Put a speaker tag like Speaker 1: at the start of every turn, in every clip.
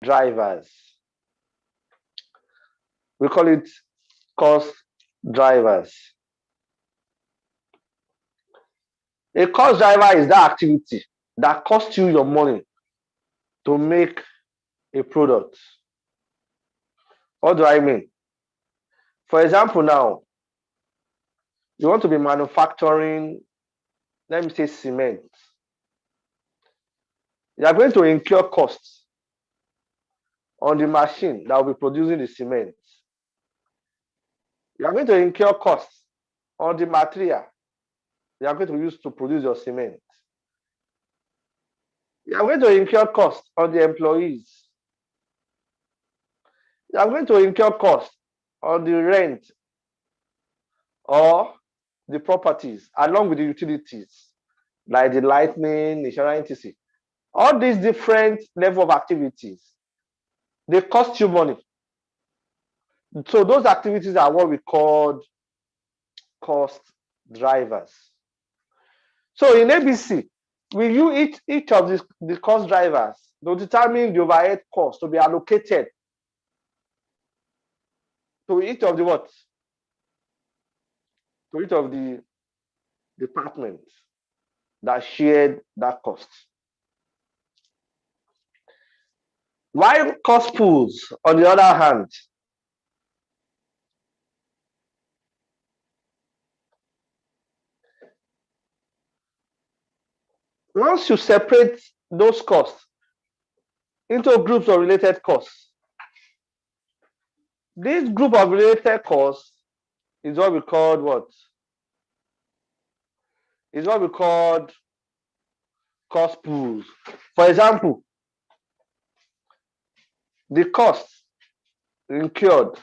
Speaker 1: drivers. We call it cost drivers. A cost driver is that activity that costs you your money to make a product. What do I mean? For example, now, you want to be manufacturing, let me say, cement. You are going to incur costs on the machine that will be producing the cement. You are going to incur costs on the material you are going to use to produce your cement. You are going to incur costs on the employees. You are going to incur costs on the rent or the properties along with the utilities like the lightning, insurance, etc. All these different level of activities, they cost you money. So those activities are what we call cost drivers. So in ABC, we use each of the cost drivers to determine the overhead cost to be allocated to each of the what? To each of the departments that shared that cost. While cost pools, on the other hand, once you separate those costs into groups of related costs, this group of related costs is what we call what? Is what we call cost pools. For example, the cost incurred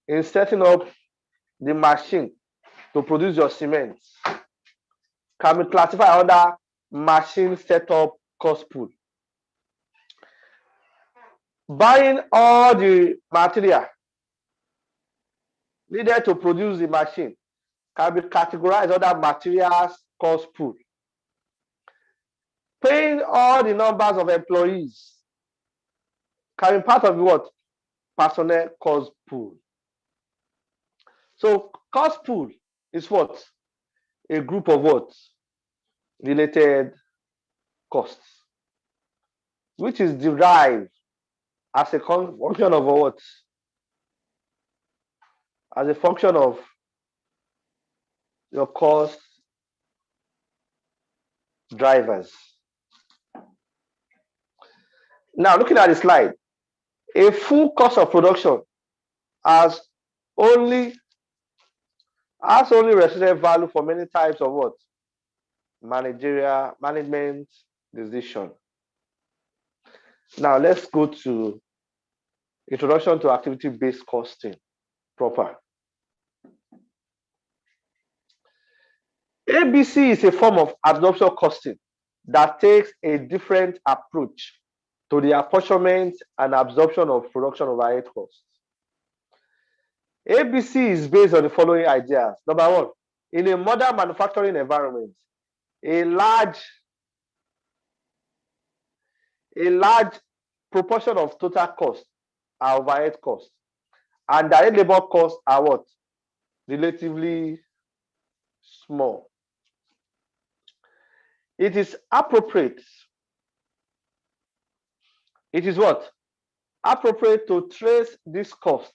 Speaker 1: in setting up the machine to produce your cement can be classified under machine setup cost pool. Buying all the material needed to produce the machine can be categorized under materials cost pool. Paying all the numbers of employees can be part of what? Personnel cost pool. So cost pool is what? A group of what? Related costs, which is derived as a function of what? As a function of your cost drivers. Now, looking at the slide, a full cost of production has only resident value for many types of what? Management decision. Now, let's go to introduction to activity-based costing proper. ABC is a form of absorption costing that takes a different approach to the apportionment and absorption of production overhead costs. ABC is based on the following ideas. Number one, in a modern manufacturing environment, a large proportion of total costs are overhead costs, and direct labor costs are what? Relatively small. It is appropriate. It is what? Appropriate to trace this cost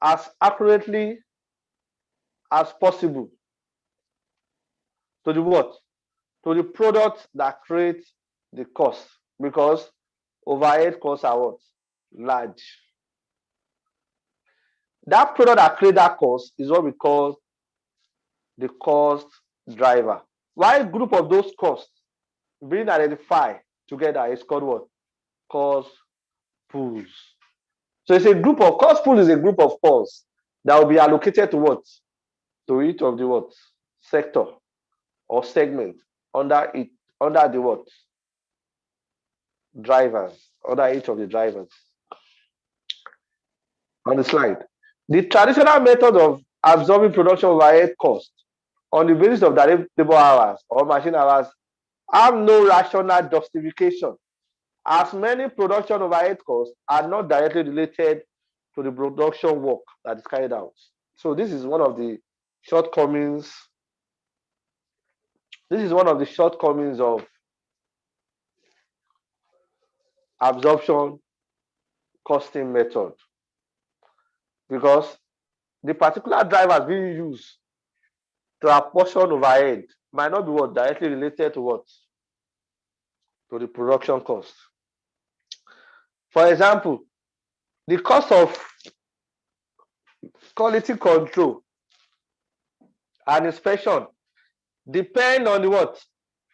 Speaker 1: as accurately as possible to the what? To the product that creates the cost, because overhead costs are what? Large. That product that creates that cost is what we call the cost driver. While group of those costs being identified together is called what? Cost pools. So it's a group of cost pool is a group of costs that will be allocated to what? To each of the what? Sector or segment under the what? Drivers, under each of the drivers. On the slide, the traditional method of absorbing production overhead costs on the basis of direct labor hours or machine hours have no rational justification as many production overhead costs are not directly related to the production work that is carried out. So this is one of the shortcomings. This is one of the shortcomings of absorption costing method, because the particular drivers being used to apportion overhead might not be what directly related to what to the production cost. For example, the cost of quality control and inspection depend on the what?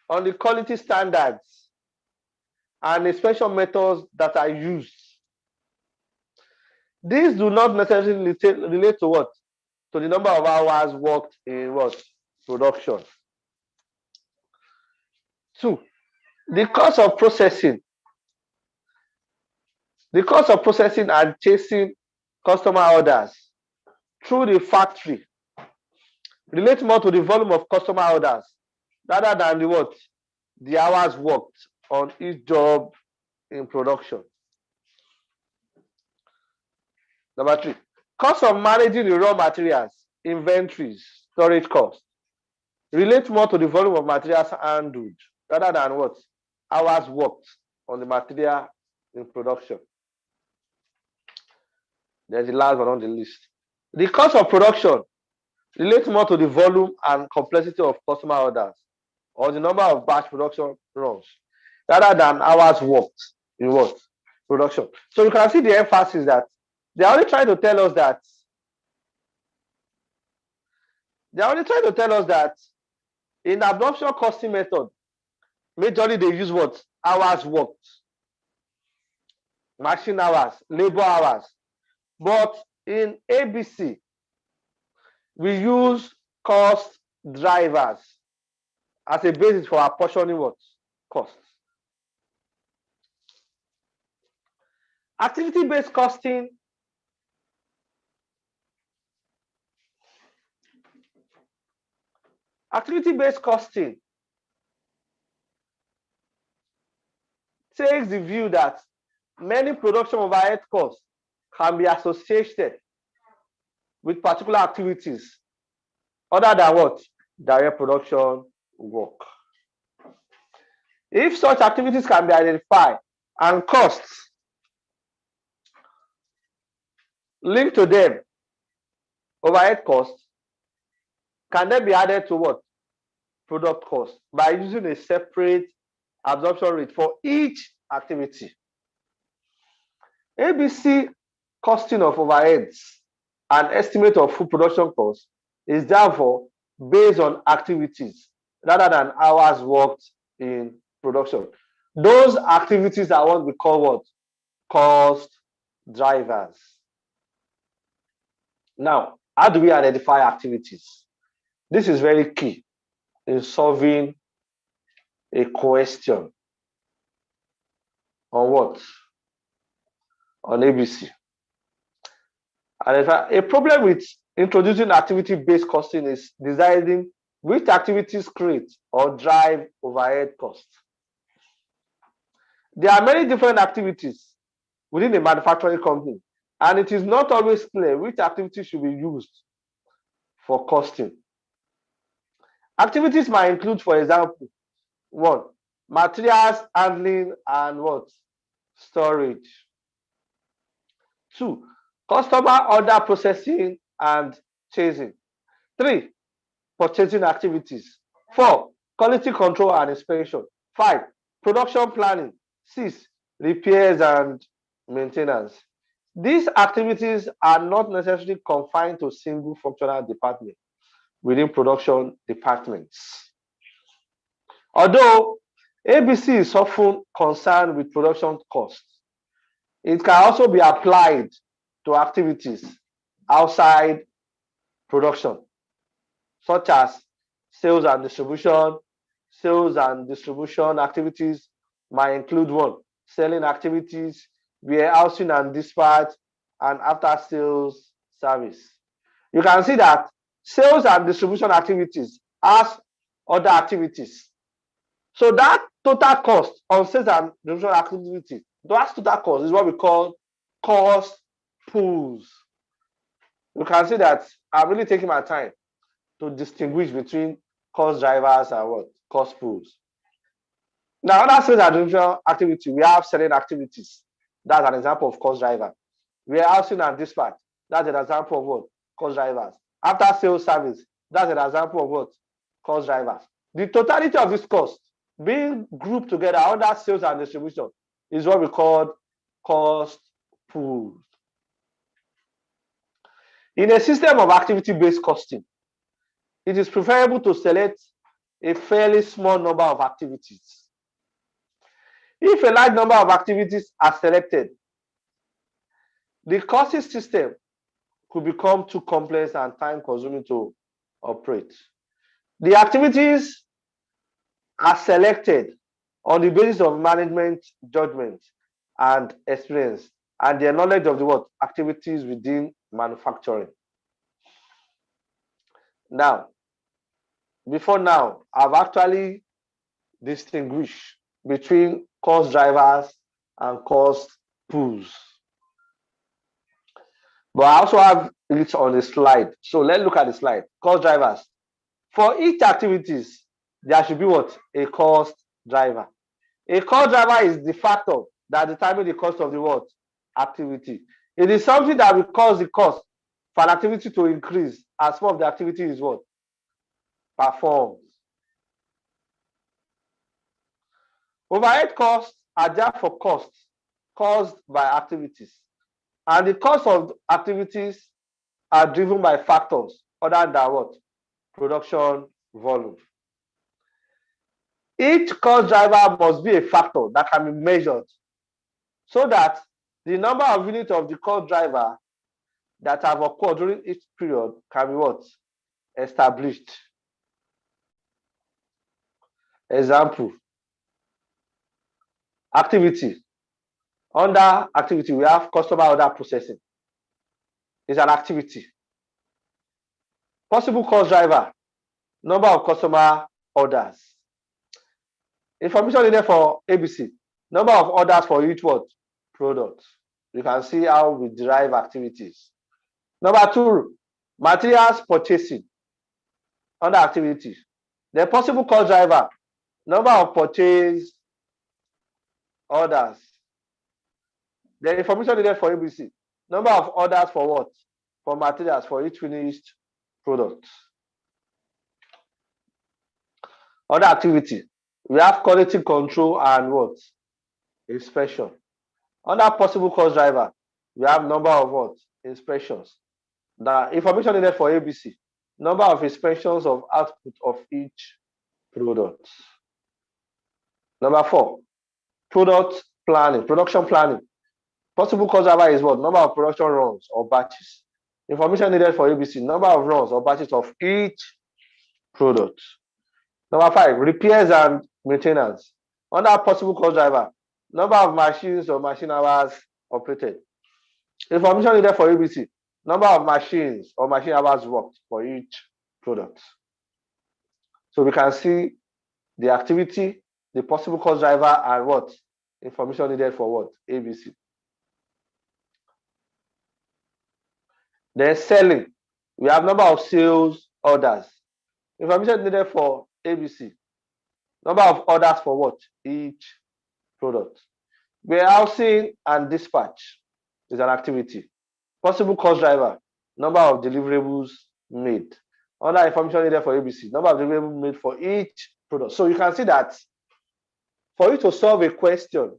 Speaker 1: On the quality standards and inspection methods that are used. These do not necessarily relate to what? To the number of hours worked in what? Production. 2. The cost of processing. The cost of processing and chasing customer orders through the factory relates more to the volume of customer orders rather than the what? The hours worked on each job in production. Number 3, cost of managing the raw materials, inventories, storage costs relate more to the volume of materials handled rather than what? Hours worked on the material in production. There's the last but not the least. The cost of production relates more to the volume and complexity of customer orders or the number of batch production runs rather than hours worked in what? Production. So you can see the emphasis that they're only trying to tell us that in absorption costing method, majorly they use what? Hours worked, machine hours, labor hours. But in ABC, we use cost drivers as a basis for apportioning what? Costs. Activity-based costing takes the view that many production overhead costs can be associated with particular activities other than what? Direct production work. If such activities can be identified and costs linked to them, overhead costs can then be added to what? Product cost by using a separate absorption rate for each activity. ABC costing of overheads and estimate of food production costs is therefore based on activities rather than hours worked in production. Those activities are what we call what? Cost drivers. Now, how do we identify activities? This is very key in solving a question on what? On ABC. And a problem with introducing activity-based costing is deciding which activities create or drive overhead costs. There are many different activities within a manufacturing company, and it is not always clear which activities should be used for costing. Activities might include, for example, 1, materials handling and what? Storage. 2, customer order processing and chasing. 3, purchasing activities. 4, quality control and inspection. 5, production planning. 6, repairs and maintenance. These activities are not necessarily confined to single functional department within production departments. Although ABC is often concerned with production costs, it can also be applied to activities outside production, such as sales and distribution. Sales and distribution activities might include 1, selling activities, warehousing and dispatch, and after sales service. You can see that sales and distribution activities as other activities So that total cost on sales and distribution activity, that total cost is what we call cost pools. You can see that I'm really taking my time to distinguish between cost drivers and what? Cost pools. Now, under sales and distribution activity, we have selling activities. That's an example of cost driver. Warehousing and dispatch. That's an example of what? Cost drivers. After sales service. That's an example of what? Cost drivers. The totality of this cost being grouped together under sales and distribution is what we call cost pools. In a system of activity-based costing, it is preferable to select a fairly small number of activities. If a large number of activities are selected, the costing system could become too complex and time-consuming to operate. The activities are selected on the basis of management judgment and experience and their knowledge of the what activities within manufacturing. Now, before now, I've actually distinguished between cost drivers and cost pools. But I also have it on the slide. So let's look at the slide. Cost drivers. For each activities, there should be what? A cost driver. A cost driver is the factor that determines the cost of the what? Activity. It is something that will cause the cost for an activity to increase as more of the activity is what? Performed. Overhead costs are therefore costs caused by activities. And the cost of activities are driven by factors other than what? Production volume. Each cost driver must be a factor that can be measured so that the number of units of the cost driver that have occurred during each period can be what? Established. Example. Activity. Under activity, we have customer order processing. It's an activity. Possible cost driver. Number of customer orders. Information needed for ABC. Number of orders for each what? Product. You can see how we derive activities. Number 2, materials purchasing. Under activity. The possible cost driver. Number of purchase orders. The information needed for ABC. Number of orders for what? For materials for each finished product. Other activity. We have quality control and what? Inspection. Under possible cost driver, we have number of what? Inspections. The information needed for ABC. Number of inspections of output of each product. Number 4, product planning, production planning. Possible cost driver is what? Number of production runs or batches. Information needed for ABC. Number of runs or batches of each product. Number 5, repairs and maintenance. Under possible cost driver, number of machines or machine hours operated. Information needed for ABC. Number of machines or machine hours worked for each product. So we can see the activity, the possible cost driver, and what? Information needed for what? ABC. Then selling. We have number of sales orders. Information needed for ABC. Number of orders for what? Each product. Warehousing and dispatch is an activity. Possible cost driver. Number of deliverables made. Under information needed for ABC. Number of deliverables made for each product. So you can see that for you to solve a question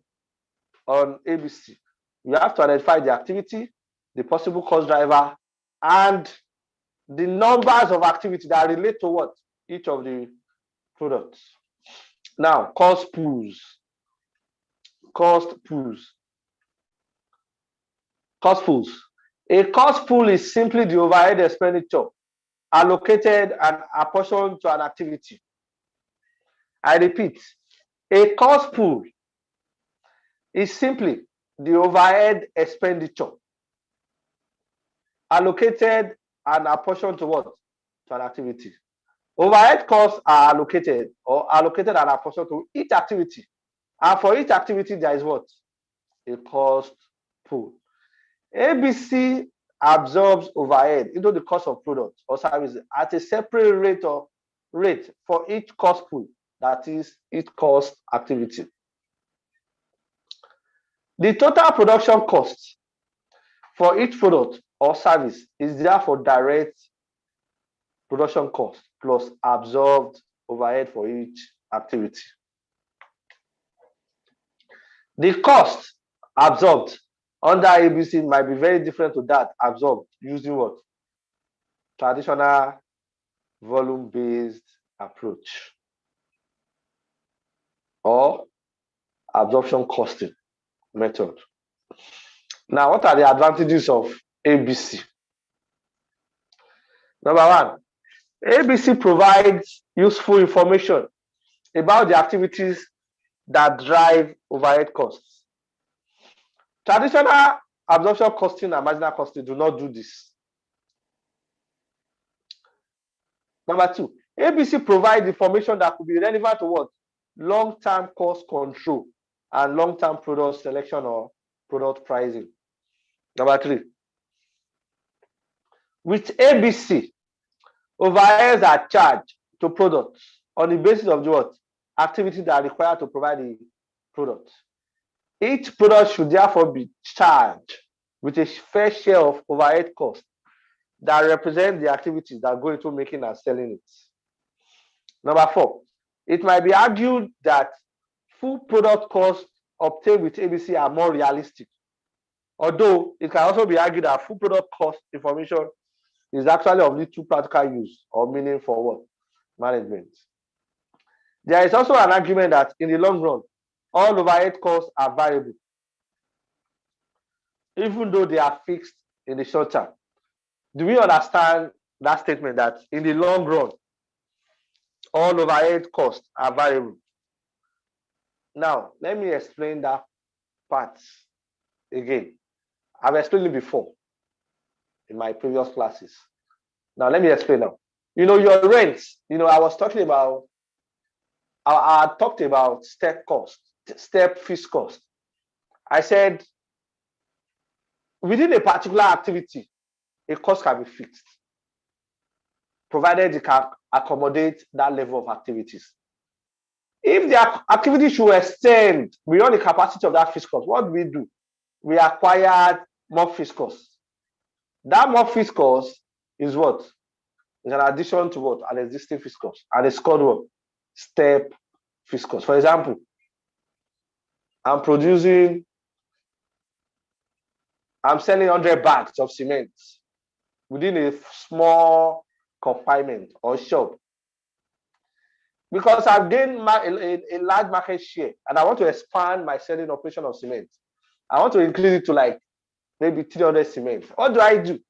Speaker 1: on ABC, you have to identify the activity, the possible cost driver, and the numbers of activity that relate to what? Each of the products. Now, cost pools. Cost pools. Cost pools. A cost pool is simply the overhead expenditure allocated and apportioned to an activity. I repeat, a cost pool is simply the overhead expenditure allocated and apportioned to what? To an activity. Overhead costs are allocated and apportioned to each activity. And for each activity, there is what? A cost pool. ABC absorbs overhead into the cost of product or service at a separate rate for each cost pool, that is, each cost activity. The total production cost for each product or service is therefore direct production cost plus absorbed overhead for each activity. The cost absorbed under ABC might be very different to that absorbed using what? Traditional volume-based approach or absorption costing method. Now, what are the advantages of ABC? Number one, ABC provides useful information about the activities that drive overhead costs. Traditional absorption costing and marginal costing do not do this. Number two, ABC provides information that could be relevant to what? Long-term cost control and long-term product selection or product pricing. Number three, with ABC, overheads are charged to products on the basis of the what? Activities that are required to provide the product. Each product should therefore be charged with a fair share of overhead costs that represent the activities that go into making and selling it. Number four, it might be argued that full product costs obtained with ABC are more realistic. Although it can also be argued that full product cost information is actually of little practical use or meaning for what? Management. There is also an argument that in the long run, all overhead costs are variable, even though they are fixed in the short term. Do we understand that statement that in the long run, all overhead costs are variable? Now, let me explain that part again. I've explained it before in my previous classes. Now, let me explain now. Your rent, I was talking about, I talked about step fixed cost. I said, within a particular activity, a cost can be fixed, provided it can accommodate that level of activities. If the activity should extend beyond the capacity of that fixed cost, what do? We acquired more fixed costs. That more fixed cost is what? Is an addition to what? An existing fixed cost. And it's called what? Step fixed cost. For example, I'm selling 100 bags of cement within a small confinement or shop. Because I've gained a large market share and I want to expand my selling operation of cement. I want to increase it to like maybe 300 cement. What do?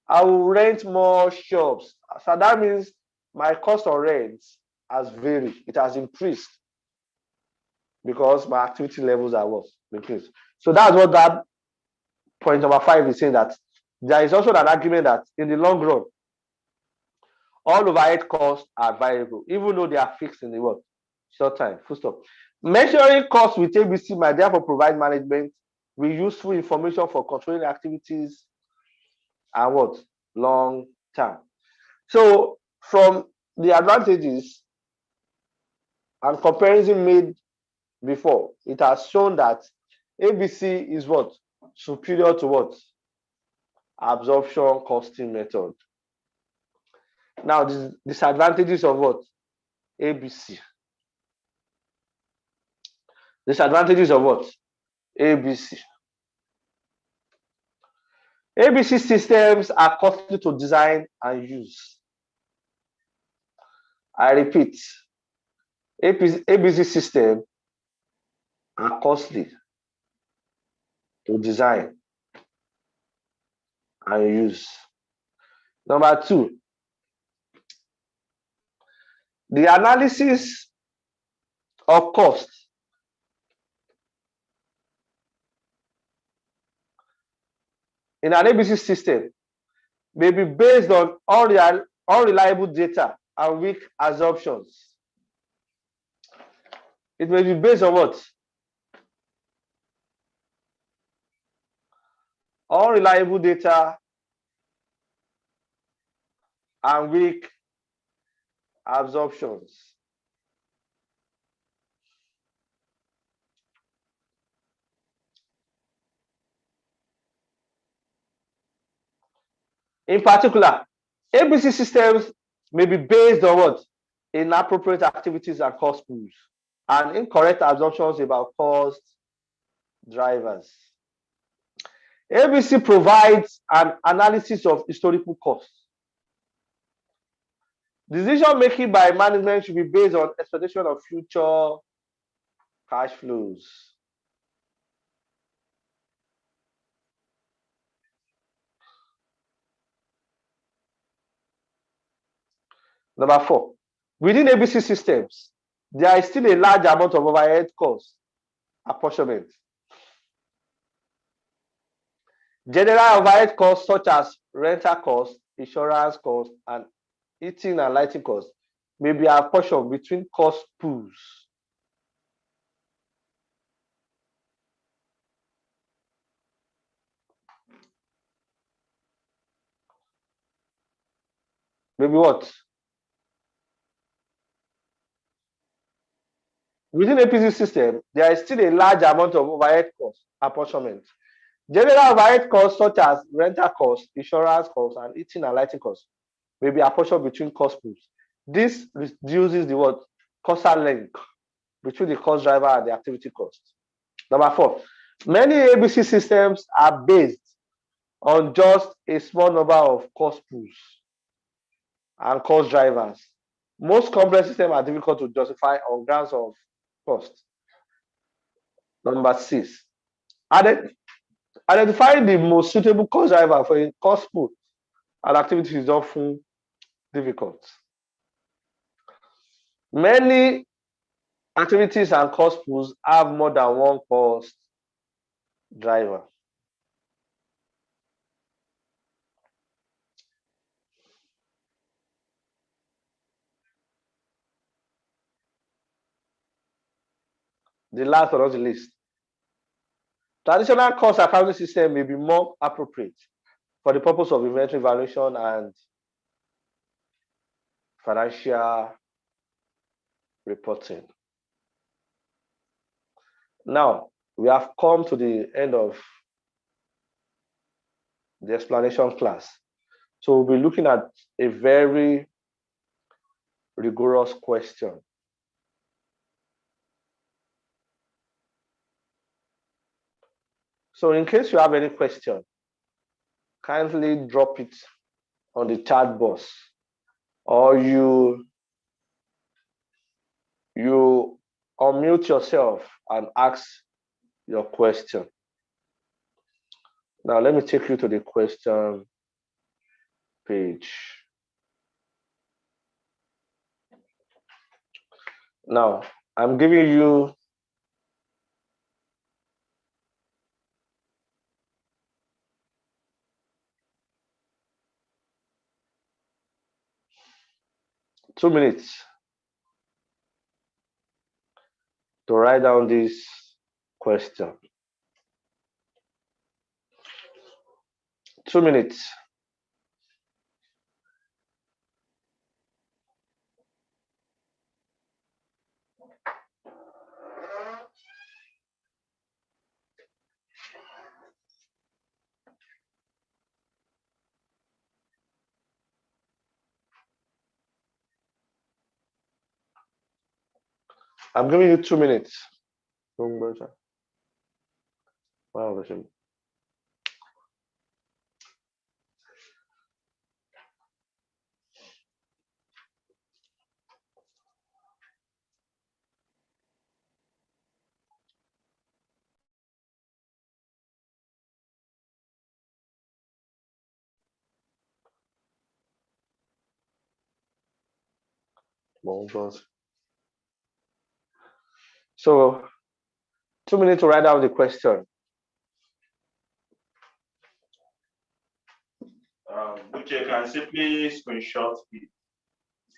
Speaker 1: I will rent more shops. So that means my cost of rent has varied. It has increased because my activity levels are what? Increased. So that's what that point number 5 is saying, that there is also an argument that in the long run, all overhead costs are variable, even though they are fixed in the what? Short time. Full stop. Measuring costs with ABC might therefore provide management with useful information for controlling activities and what? Long term. So from the advantages and comparison made before, it has shown that ABC is what? Superior to what? Absorption costing method. Now, the disadvantages of what? ABC. Disadvantages of what? ABC. ABC systems are costly to design and use. I repeat, ABC systems are costly to design and use. Number 2, the analysis of cost in an ABC system may be based on unreliable data and weak assumptions. It may be based on what? Unreliable data and weak assumptions. In particular, ABC systems may be based on what? Inappropriate activities and cost pools, and incorrect assumptions about cost drivers. ABC provides an analysis of historical costs. Decision making by management should be based on expectation of future cash flows. Number 4, within ABC systems, there is still a large amount of overhead cost apportionment. General overhead costs such as rental costs, insurance costs, and heating and lighting costs may be apportioned between cost pools. Maybe what? Within APC system, there is still a large amount of overhead cost apportionment. General overhead costs such as rental costs, insurance costs, and heating and lighting costs may be apportioned between cost pools. This reduces the what? Causal link between the cost driver and the activity cost. Number 4, many ABC systems are based on just a small number of cost pools and cost drivers. Most complex systems are difficult to justify on grounds of cost. Number 6, identifying the most suitable cost driver for a cost pool and activity is often difficult. Many activities and cost pools have more than one cost driver. The last but not the least, traditional cost accounting system may be more appropriate for the purpose of inventory valuation and financial reporting. Now, we have come to the end of the explanation class. So we'll be looking at a very rigorous question. So in case you have any question, kindly drop it on the chat box, or you unmute yourself and ask your question. Now let me take you to the question page. Now I'm giving you two minutes to write down this question. 2 minutes. I'm giving you 2 minutes. Wow, so 2 minutes to write down the question.
Speaker 2: Okay, can simply screenshot it.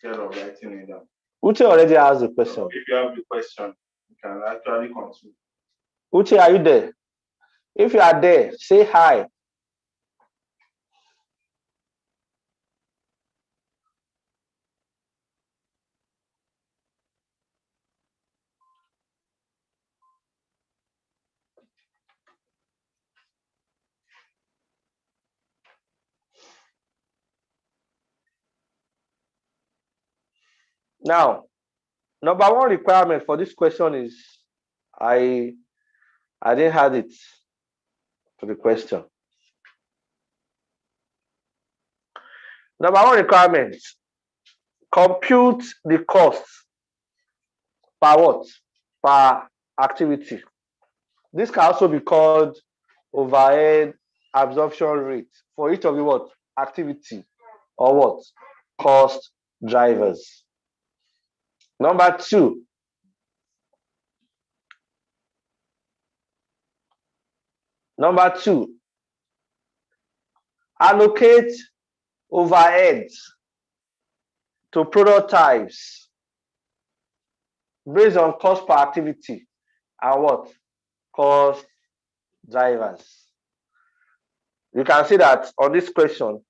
Speaker 2: instead of writing it down.
Speaker 1: Uche already asked the question.
Speaker 2: So if you have the question, you can actually continue.
Speaker 1: Uche, are you there? If you are there, say hi. Now, number one requirement for this question is I didn't add it to the question. Number one requirement, compute the cost per what? Per activity. This can also be called overhead absorption rate for each of the what? Activity or what? Cost drivers. Number two, allocate overheads to product types based on cost per activity and what? Cost drivers. You can see that on this question,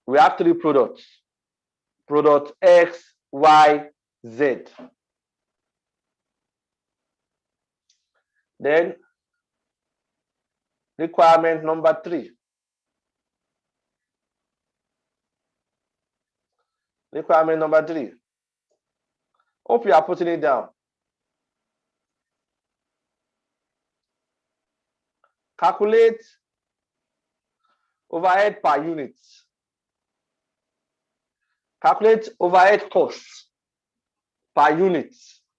Speaker 1: we have three products. Product X, Y, Z. Then requirement number three. Requirement number three. Hope you are putting it down. Calculate overhead per unit. Calculate overhead costs per unit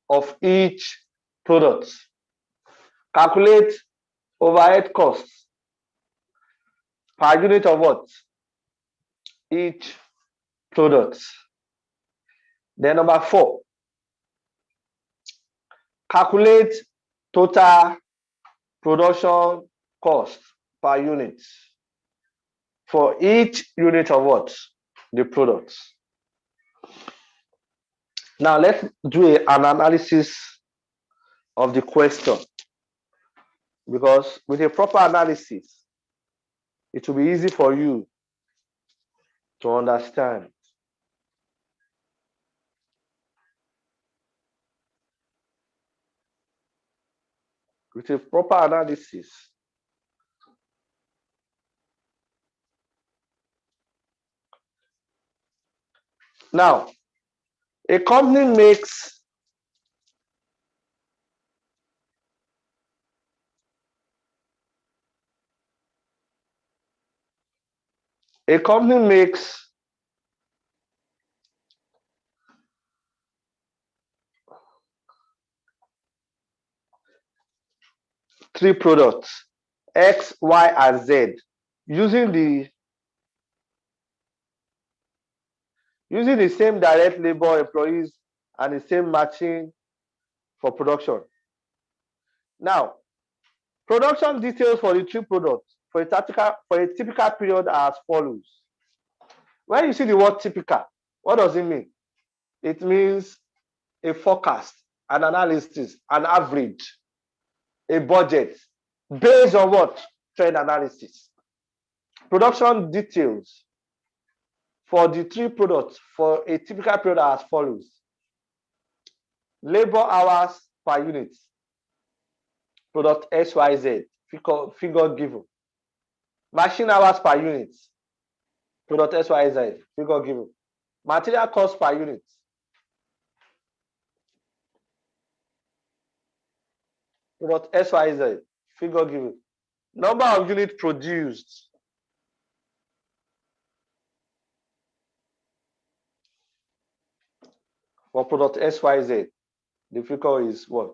Speaker 1: of each product. Calculate overhead costs per unit of what? Each product. Then number four, calculate total production cost per unit for each unit of what? The product. Now let's do an analysis of the question, because with a proper analysis, it will be easy for you to understand. With a proper analysis, now a company makes three products, X, Y, and Z, using the same direct labor employees and the same machine for production. Now, production details for the three products for a typical period are as follows. When you see the word typical, what does it mean? It means a forecast, an analysis, an average, a budget based on what? Trend analysis. Production details for the three products for a typical period are as follows. Labor hours per unit, product XYZ, figure given. Machine hours per unit, product XYZ, figure given. Material cost per unit, product XYZ, figure given. Number of units produced, for product XYZ, the figure is what?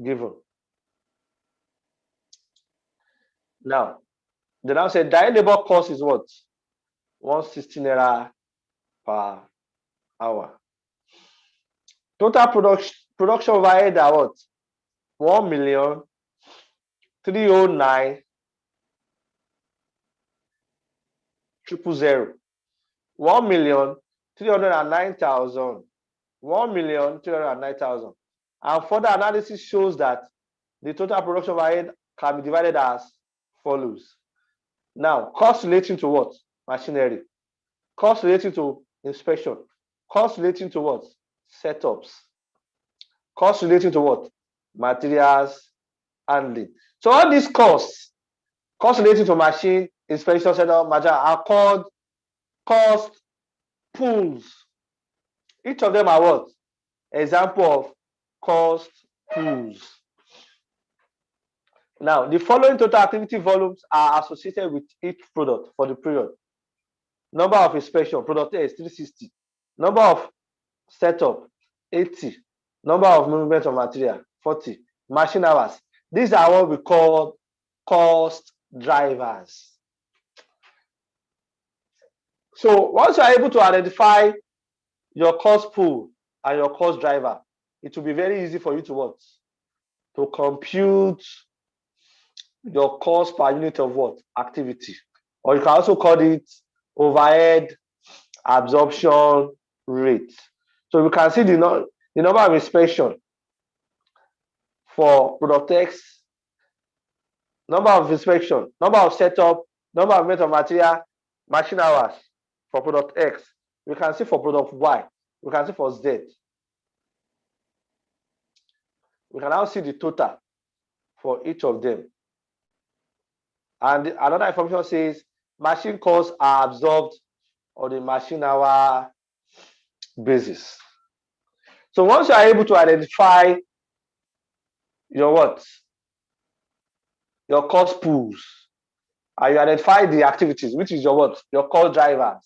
Speaker 1: Given. Now, they now say direct labor cost is what? 160 naira per hour. Total production overhead are what? 1,309,000. 1,309,000. 1,309,000. And further analysis shows that the total production overhead can be divided as follows. Now, cost relating to what? Machinery. Cost relating to inspection. Cost relating to what? Setups. Cost relating to what? Materials handling. So all these costs relating to machine, inspection, setup, material are called cost pools. Each of them are what? Example of cost pools. Now, the following total activity volumes are associated with each product for the period. Number of inspection, product A is 360. Number of setup, 80. Number of movement of material, 40. Machine hours. These are what we call cost drivers. So once you are able to identify your cost pool and your cost driver, it will be very easy for you to what? To compute your cost per unit of what? Activity. Or you can also call it overhead absorption rate. So we can see the number of inspection for product X, number of inspection, number of setup, number of movement of material, machine hours for product X. We can see for product Y. We can see for Z. We can now see the total for each of them. And another information says machine costs are absorbed on the machine hour basis. So once you are able to identify your what? Your cost pools, and you identify the activities, which is your what? Your cost drivers.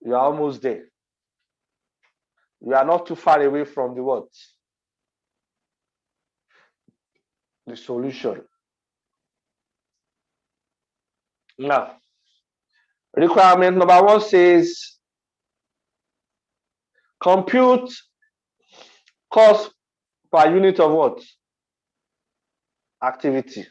Speaker 1: You are almost there. You are not too far away from the what? The solution. Now, requirement number 1 says compute cost per unit of what? Activity.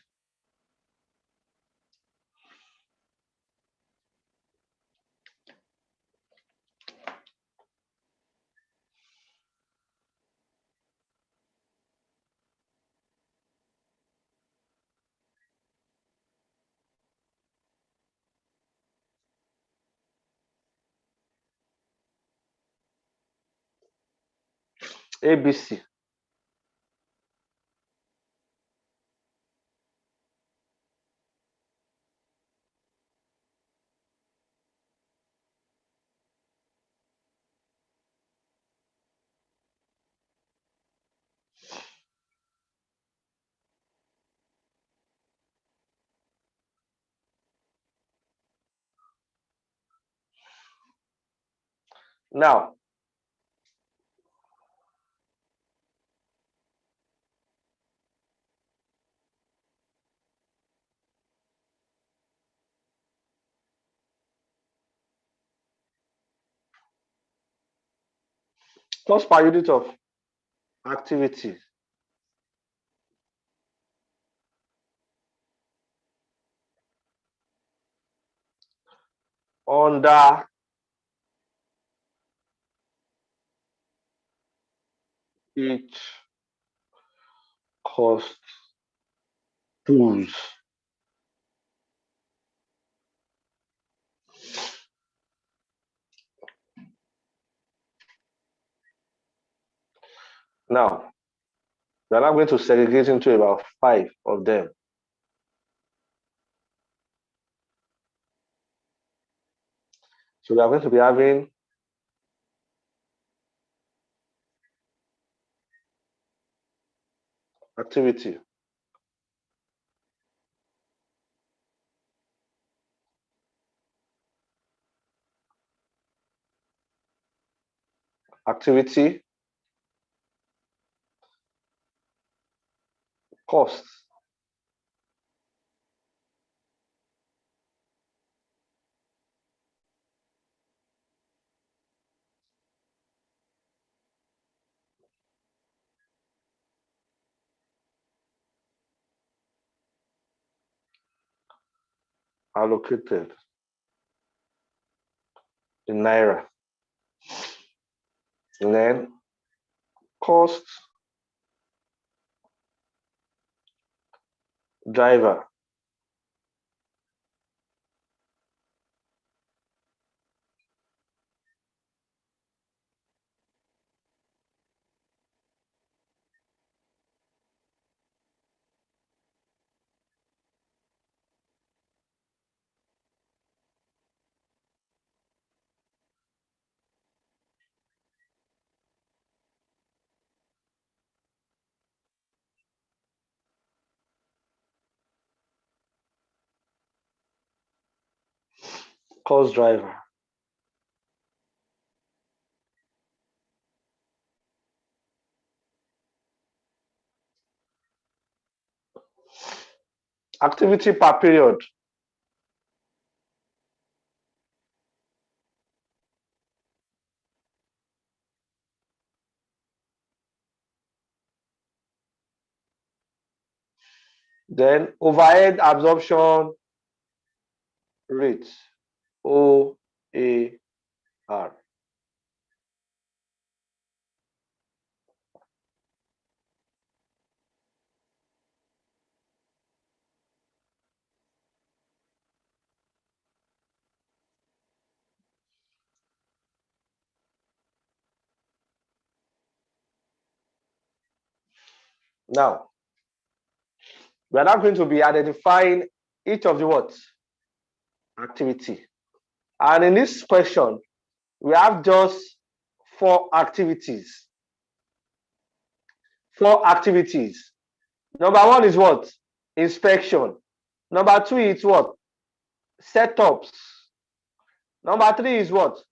Speaker 1: ABC. Now, cost per unit of activity. Under each cost pools. Now, we are now going to segregate into about 5 of them. So we are going to be having activity, activity, costs, allocated. in naira. And then cost driver. Cost driver. Activity per period. Then overhead absorption rate. OAR. Now, we are now going to be identifying each of the what? Activity. And in this question, we have just 4 activities. 4 activities. Number 1 is what? Inspection. Number 2 is what? Setups. Number 3 is what?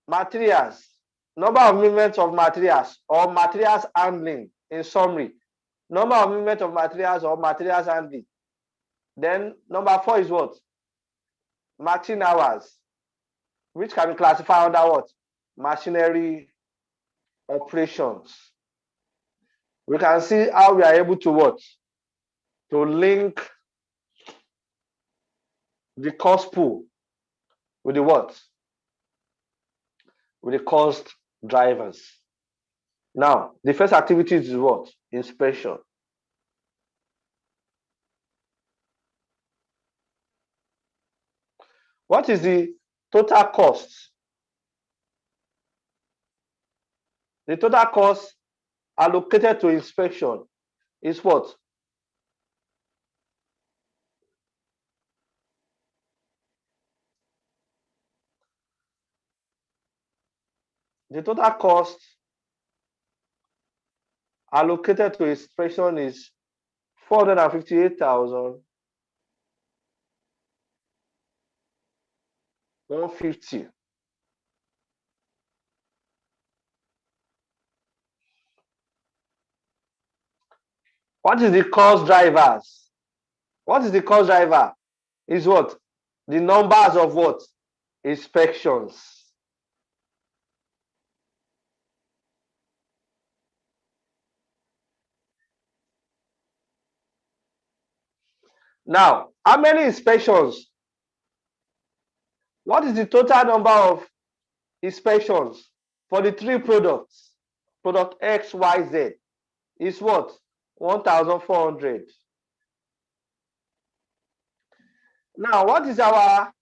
Speaker 1: Materials. Number of movements of materials or materials handling in summary. Number of movement of materials or materials handling. Then number 4 is what? Machine hours, which can be classified under what? Machinery operations. We can see how we are able to what? To link the cost pool with the what? With the cost drivers. Now, the first activity is what? Inspection. What is the total cost? The total cost allocated to inspection is what? The total cost allocated to inspection is 458,150. What is the cost drivers? What is the cost driver? Is what? The numbers of what? Inspections. Now, how many inspections? What is the total number of inspections for the 3 products? Product X, Y, Z is what? 1,400. Now, what is our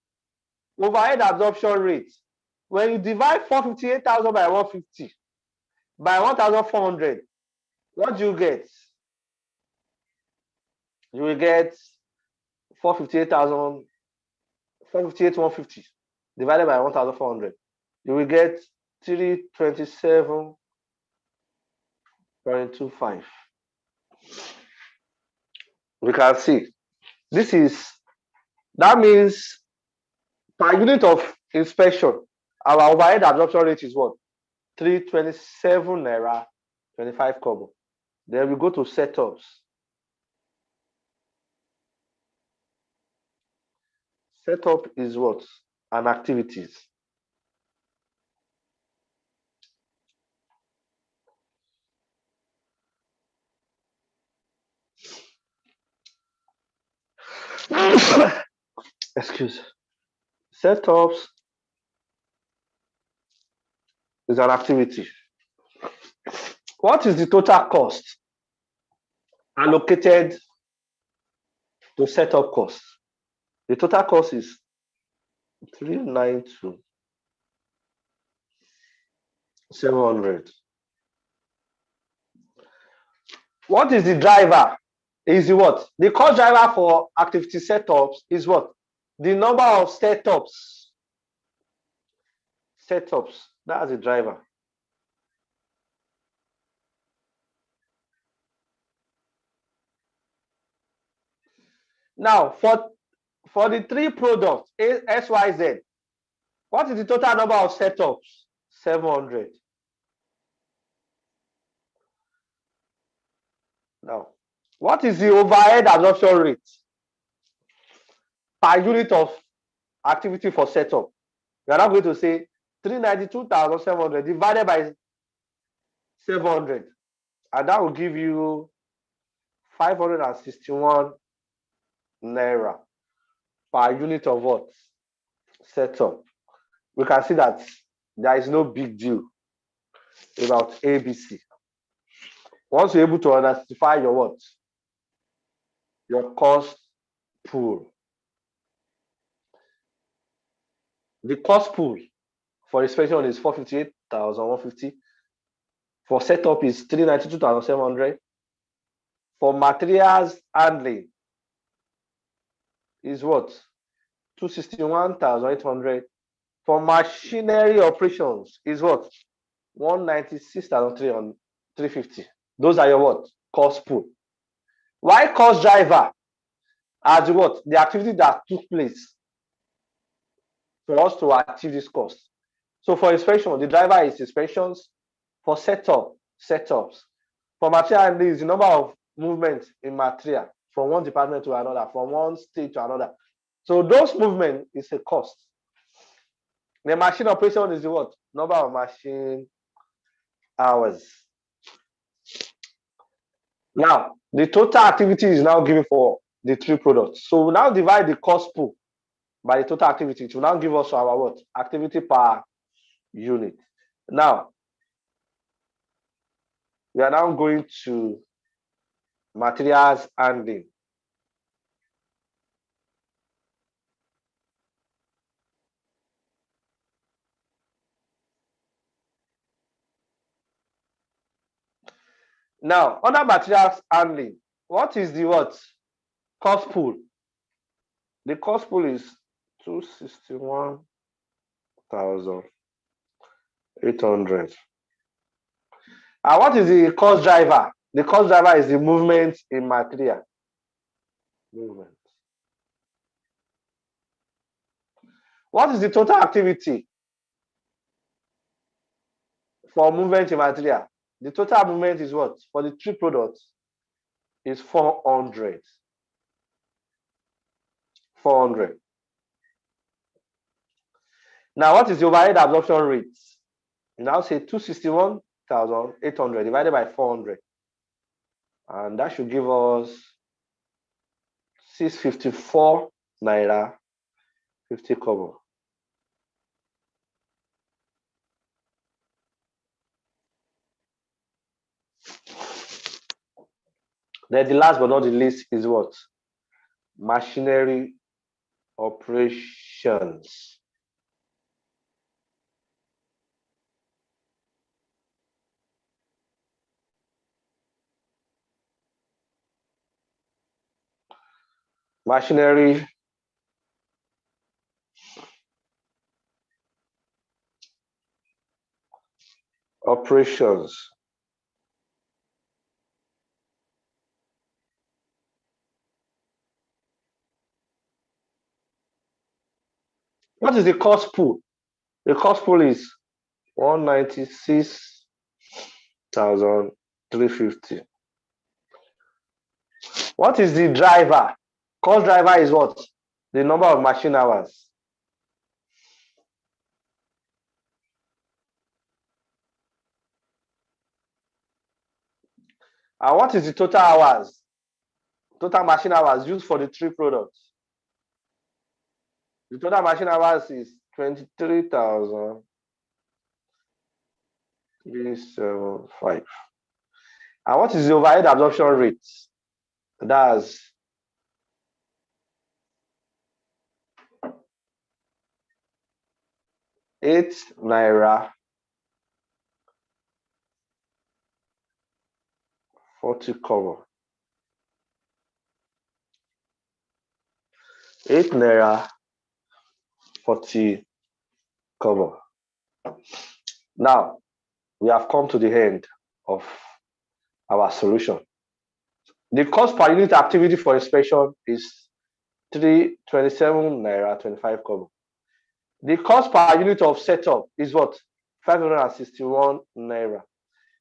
Speaker 1: overhead absorption rate? When you divide 458,000 by 150 by 1,400, what do you get? You will get 458,000, 458,150 divided by 1,400. You will get 327.25. We can see that means per unit of inspection, our overhead absorption rate is what? 327 naira 25 kobo. Then we go to setups. Setup is what? An activities. Excuse. Setups is an activity. What is the total cost allocated to setup cost? The total cost is 392 700. What is the driver? Is the what? The cost driver for activity setups is what? The number of setups. Setups. That's the driver. Now, for the three products, XYZ, what is the total number of setups? 700. Now, what is the overhead absorption rate per unit of activity for setup? We are now going to say 392,700 divided by 700, and that will give you 561 naira per unit of what? Setup. We can see that there is no big deal about ABC. Once you're able to identify your what? Your cost pool. The cost pool for inspection is 458,150. For setup is 392,700. For materials handling is what? 261,800. For machinery operations is what? 196,350. Those are your what? Cost pool. Why cost driver? As what? The activity that took place for us to achieve this cost. So for inspection, the driver is inspections. For setups. For material handling is the number of movements in material from one department to another, from one state to another. So those movements is a cost. The machine operation is the what? Number of machine hours. Now, the total activity is now given for the three products. So we now divide the cost pool by the total activity. It will now give us our what? Activity per unit. Now, we are now going to materials handling. Now, under materials handling, what is the what? Cost pool. The cost pool is 261,800. And what is the cost driver? The cost driver is the movement in material. Movement. What is the total activity for movement in material? The total movement is what? For the three products is 400. 400. Now, what is the overhead absorption rate? You now say 261,800 divided by 400. And that should give us 654 naira 50 kobo. Then the last but not the least is what? Machinery operations. Machinery operations. What is the cost pool? The cost pool is 196,350. What is the driver? Cost driver is what? The number of machine hours. And what is the total hours? Total machine hours used for the three products. The total machine hours is 23,375. And what is the overhead absorption rate? That's 8 naira 40 kobo. 8 naira 40 kobo. Now we have come to the end of our solution. The cost per unit activity for inspection is 327 naira 25 kobo. The cost per unit of setup is what? 561 naira.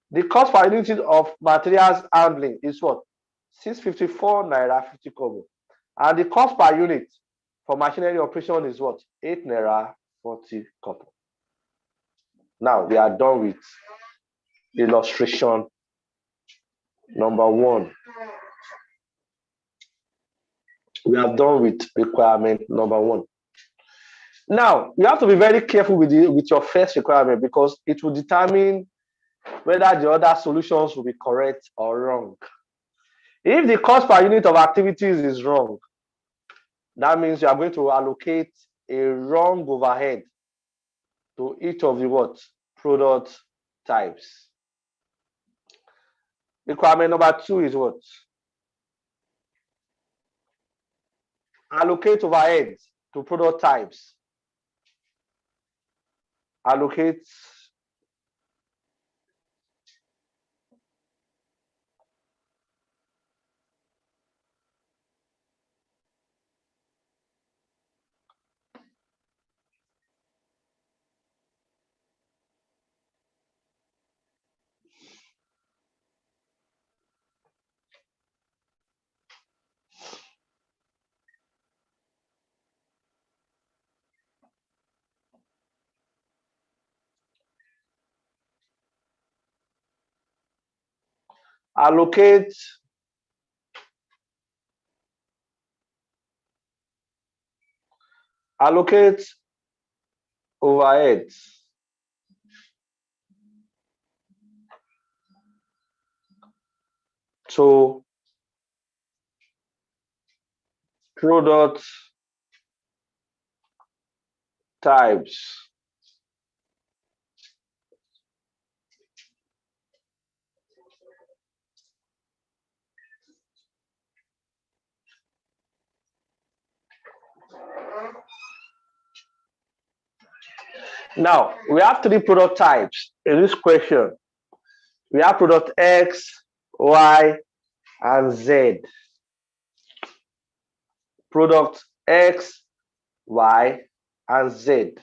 Speaker 1: The cost per unit of materials handling is what? 654 naira 50 kobo. And the cost per unit for machinery operation is what? 8 naira 40 kobo. Now we are done with illustration number 1. We are done with requirement number 1. Now you have to be very careful with your first requirement, because it will determine whether the other solutions will be correct or wrong. If the cost per unit of activities is wrong, that means you are going to allocate a wrong overhead to each of the what? Product types. Requirement number 2 is what? Allocate overhead to product types. Allocate allocate allocate overhead to product types. Now we have 3 product types in this question. We have product X, Y, and Z. Product X, Y, and Z.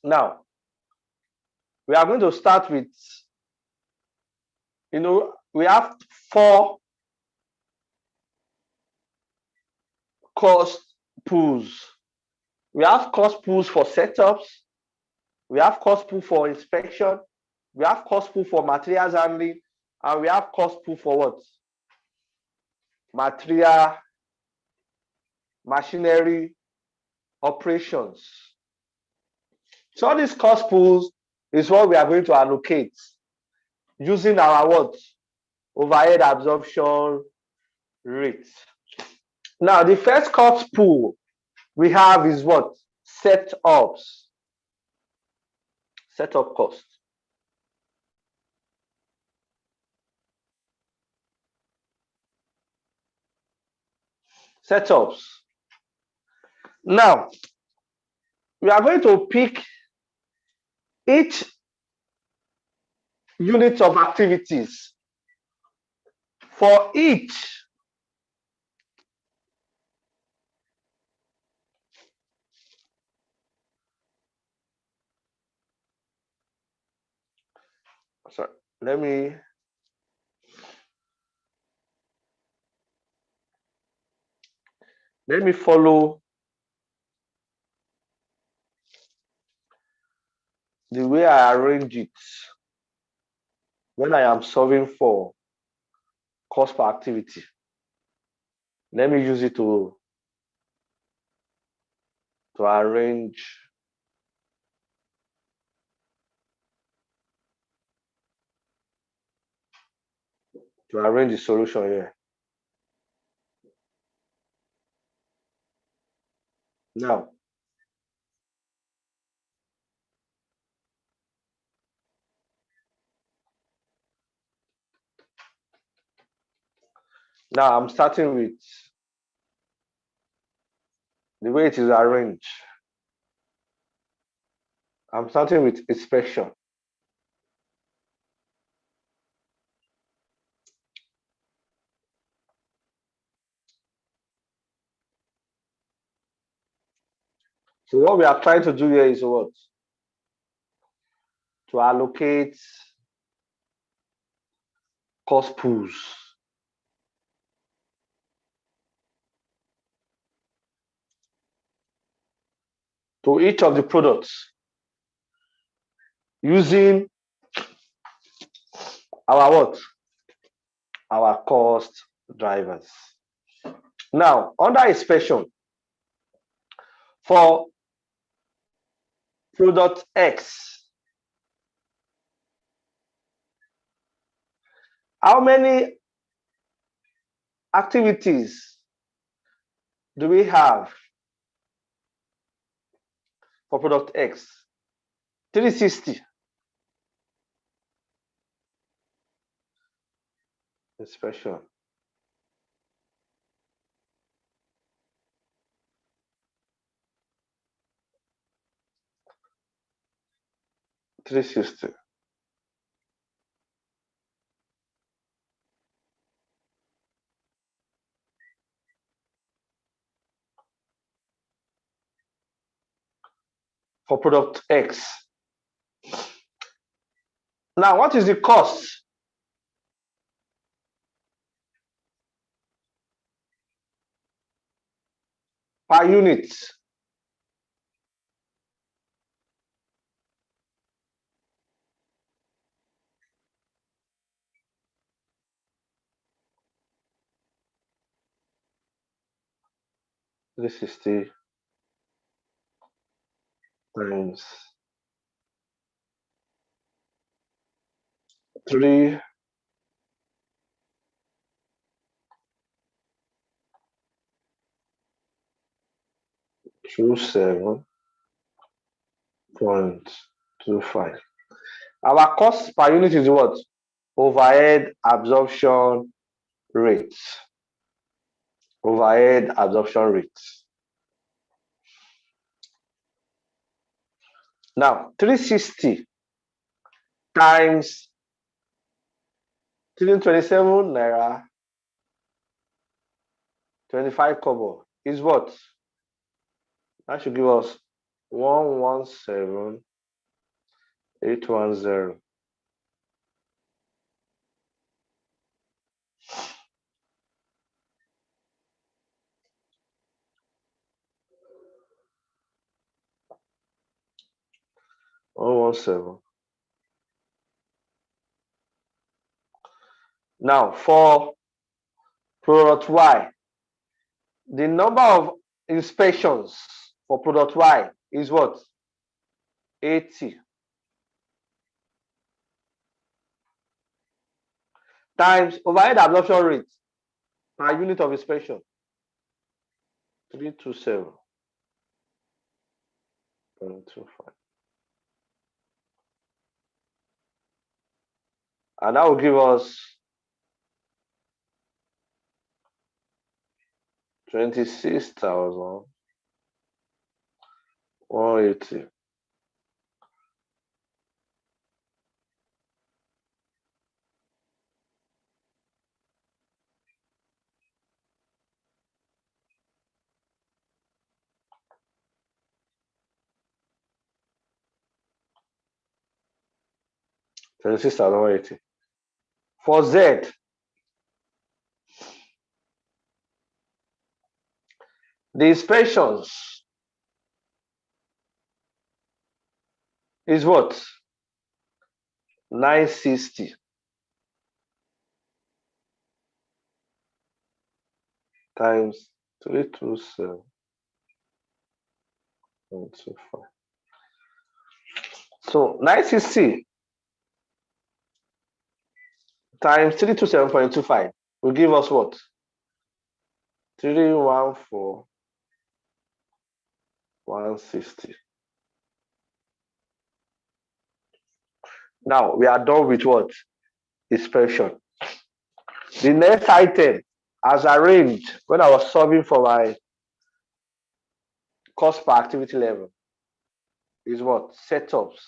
Speaker 1: Now we are going to start with, we have 4 cost pools. We have cost pools for setups. We have cost pool for inspection. We have cost pool for materials handling. And we have cost pool for what? Machinery operations. So all these cost pools is what we are going to allocate using our what? Overhead absorption rate. Now the first cost pool we have is what? Setups. Setup cost. Setups. Now we are going to pick each unit of activities. For each sorry, let me Let me follow the way I arrange it when I am solving for cost per activity. Let me use it to arrange the solution here. Now, I'm starting with the way it is arranged. I'm starting with inspection. So what we are trying to do here is what? To allocate cost pools to each of the products using our what? Our cost drivers. Now, under inspection, for product X, how many activities do we have for product X? 360. Inspection. $360. For product X. Now, what is the cost per unit? $360 times 3 27.25. Our cost per unit is what? Overhead absorption rate. Overhead absorption rate. Now, 360 times 327 naira 25 kobo is what? That should give us 117,810. Now, for product Y, the number of inspections for product Y is what? 80 times overhead absorption rate per unit of inspection, 327.25. And that will give us 26,180. For Z, The expressions is what? 960 times 327.25. So 960 times 327.25 will give us what? 314,160. Now we are done with what? Expression. The next item, as arranged when I was solving for my cost per activity level, is what? Setups.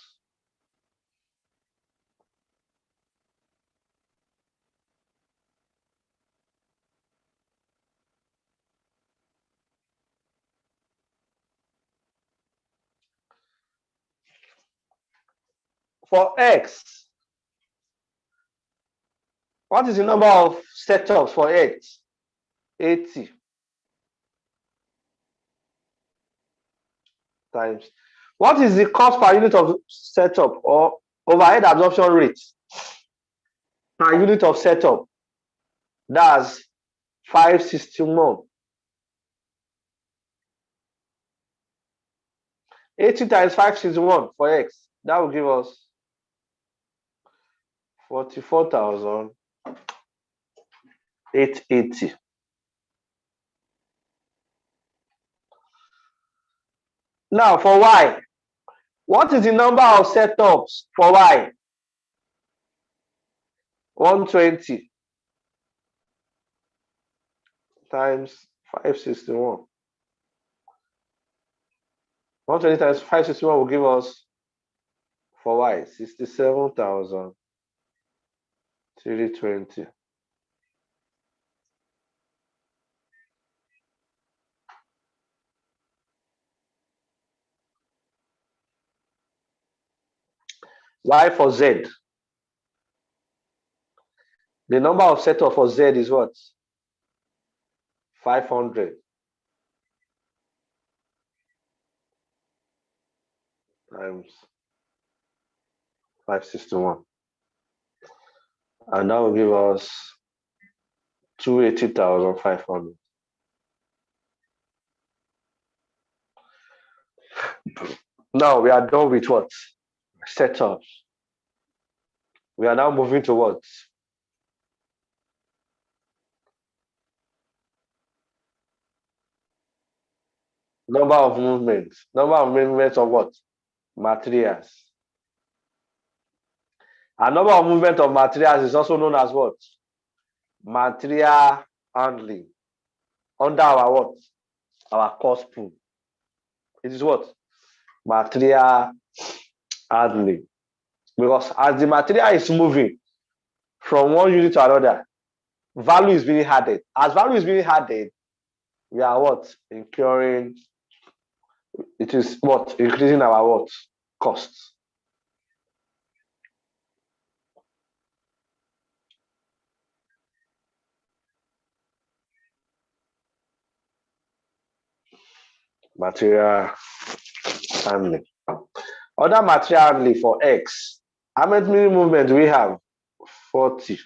Speaker 1: For X, what is the number of setups for X? 80 times. What is the cost per unit of setup or overhead absorption rate per unit of setup? That's 561. 80 times 561 for X. That will give us 44,880. Now for Y, what is the number of setups for Y? 120 times 561. 120 times 561 will give us, for Y, 67,320. Y for Z. The number of setup for Z is what? 500 times 561. And that will give us 280,500. Now we are done with what? Setups. We are now moving to what? Number of movements. Number of movements of what? Materials. And number of movement of materials is also known as what? Material handling. Under our what? Our cost pool. It is what? Material handling. Because as the material is moving from one unit to another, value is being added. As value is being added, we are what? Incurring, it is what? Increasing our what? Costs. Material handling. Other material handling for X. How many movements do we have? 40.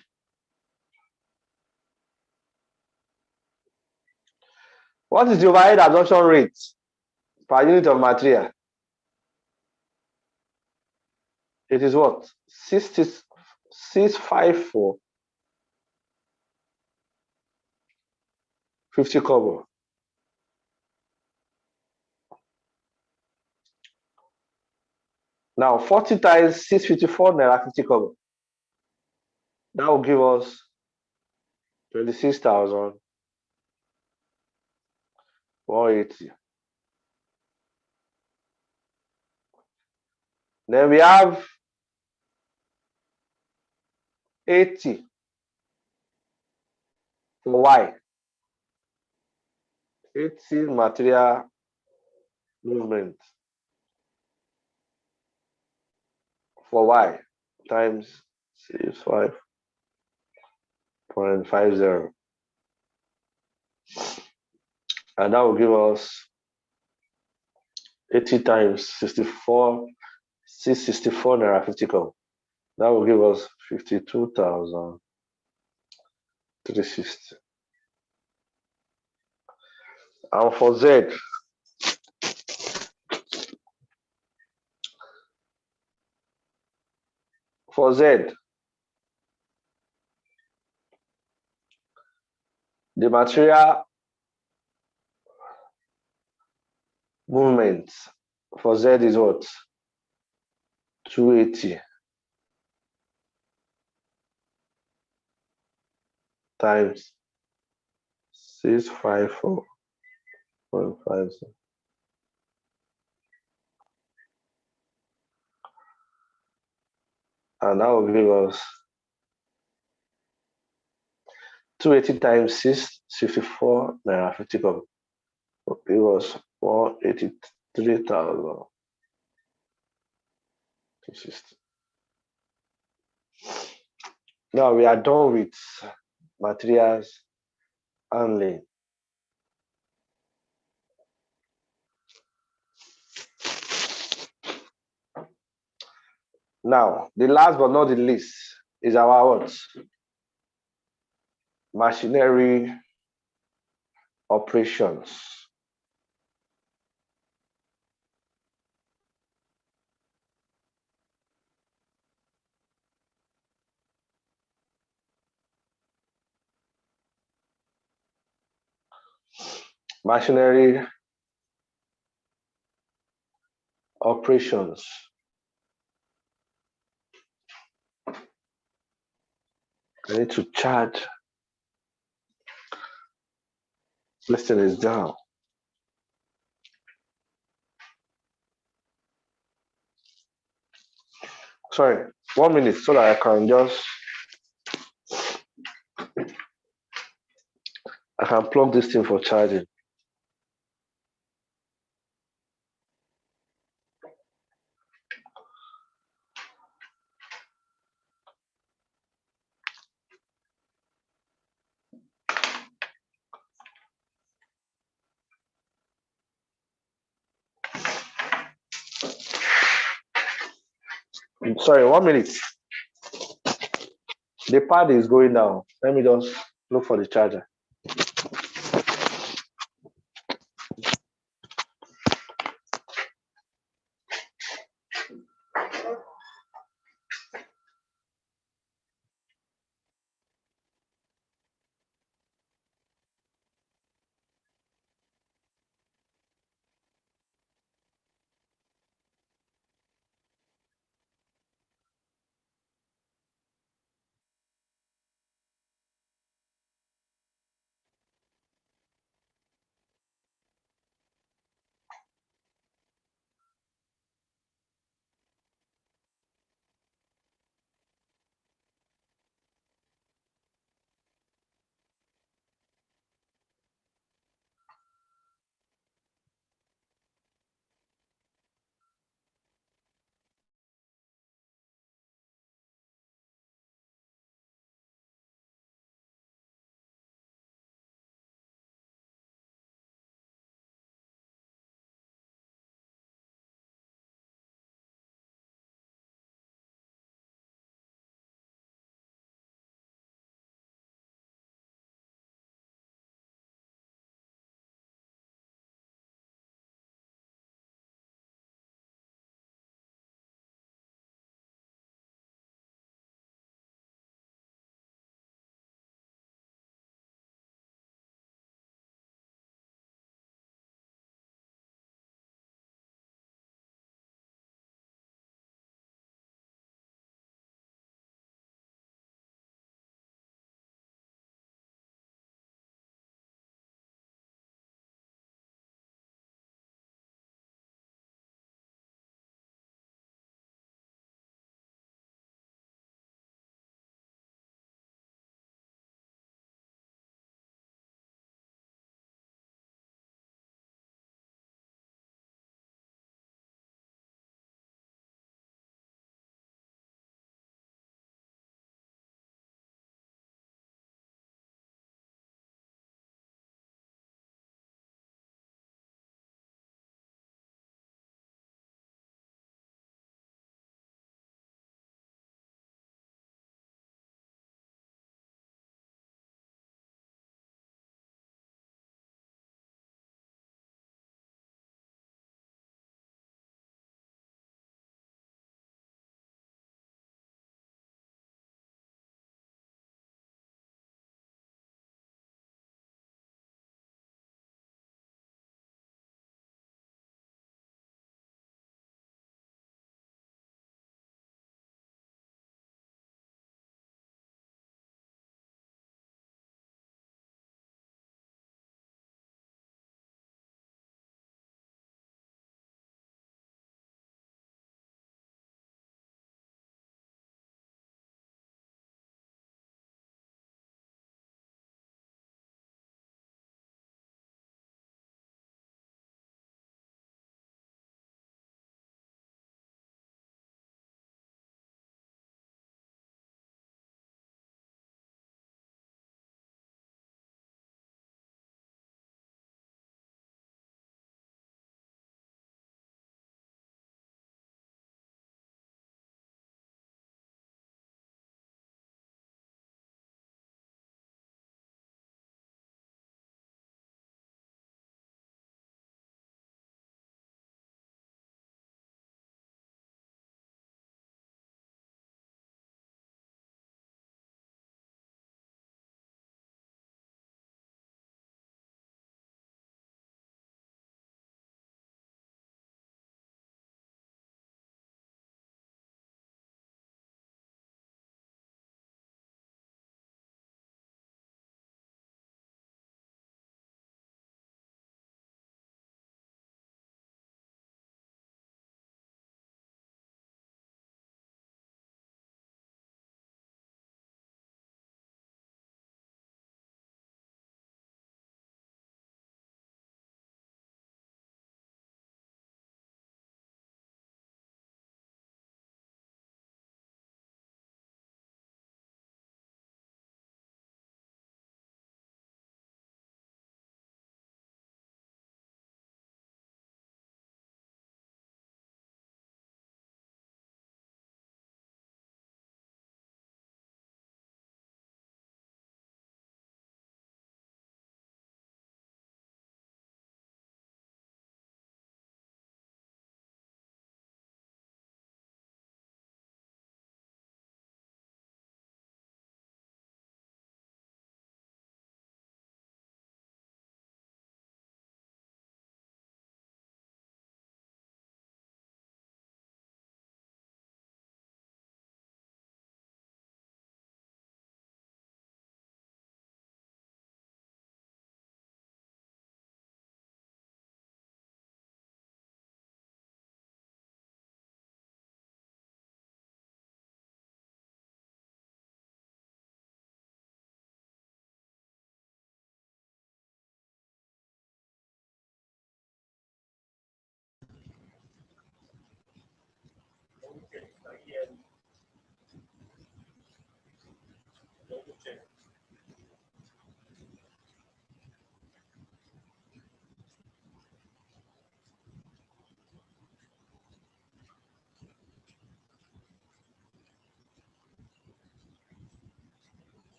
Speaker 1: What is the overhead absorption rate per unit of material? It is what? 654 50 kobo. Now 40 times 654 naira 50 kobo. That will give us 26,180. Then we have 80 for Y. 80 material movement for Y times 65.50. and that will give us 80 times 64, 664 naira 50 kobo. That will give us 52,360. And for Z, the material movement for Z is what? 280 times 654.50. And that will give us 280 times 664 naira 50 kobo. It was 183,260. Now we are done with materials handling. Now, the last but not the least is our what? Machinery operations. Machinery operations. I need to charge. This thing is down. Sorry, 1 minute so that I can plug this thing for charging. Sorry, 1 minute. The pad is going down. Let me just look for the charger.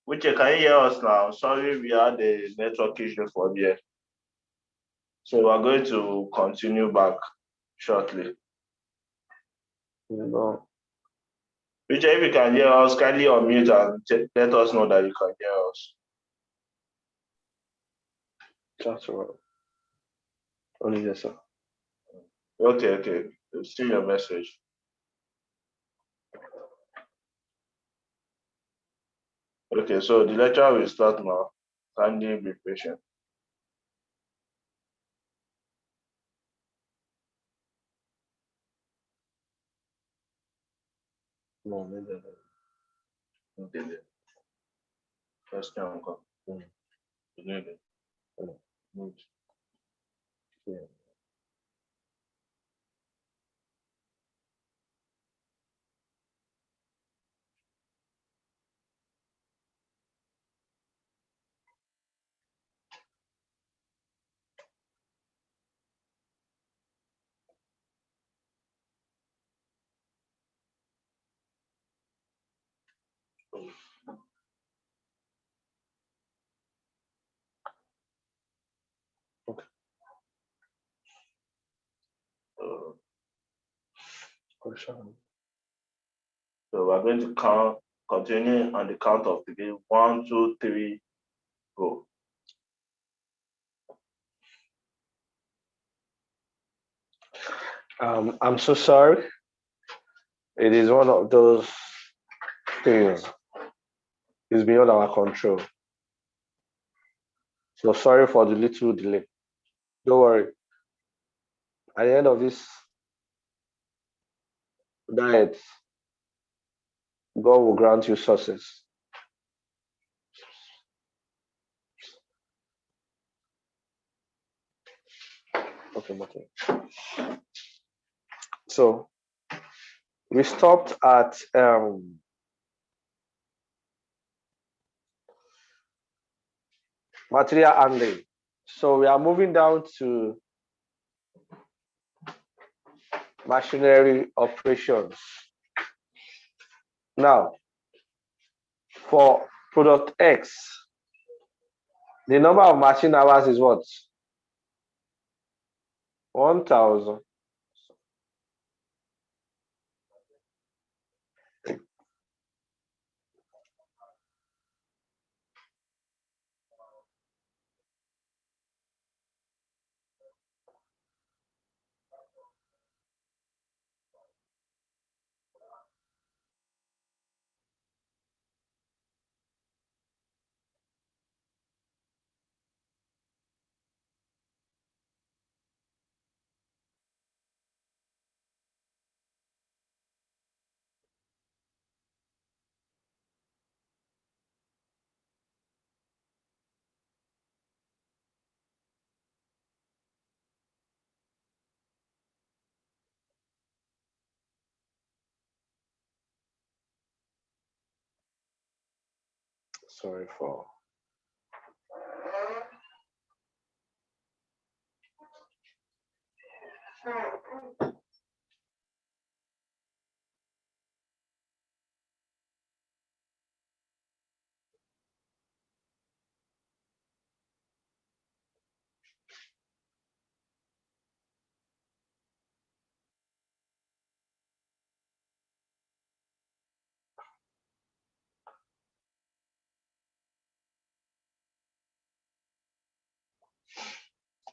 Speaker 2: Uche, can you hear us now? Sorry, we had a network issue for there. So we are going to continue back shortly.
Speaker 1: No.
Speaker 2: Uche, if you can hear us, kindly unmute and let us know that you can hear us.
Speaker 1: That's right. Only yes, sir.
Speaker 2: Okay. We've seen your message. Okay, so the lecture will start now. Kindly be patient.
Speaker 1: No, maybe.
Speaker 2: Okay. First time come. Okay.
Speaker 1: Yeah. Okay. Question.
Speaker 2: So we're going to continue on the count of 3. 1, 2, 3, go.
Speaker 1: I'm so sorry. It is one of those things. It's beyond our control. So sorry for the little delay. Don't worry. At the end of this diet, God will grant you success. Okay. So we stopped at material handling. So we are moving down to machinery operations. Now, for product X, the number of machine hours is what? 1,000. Sorry for.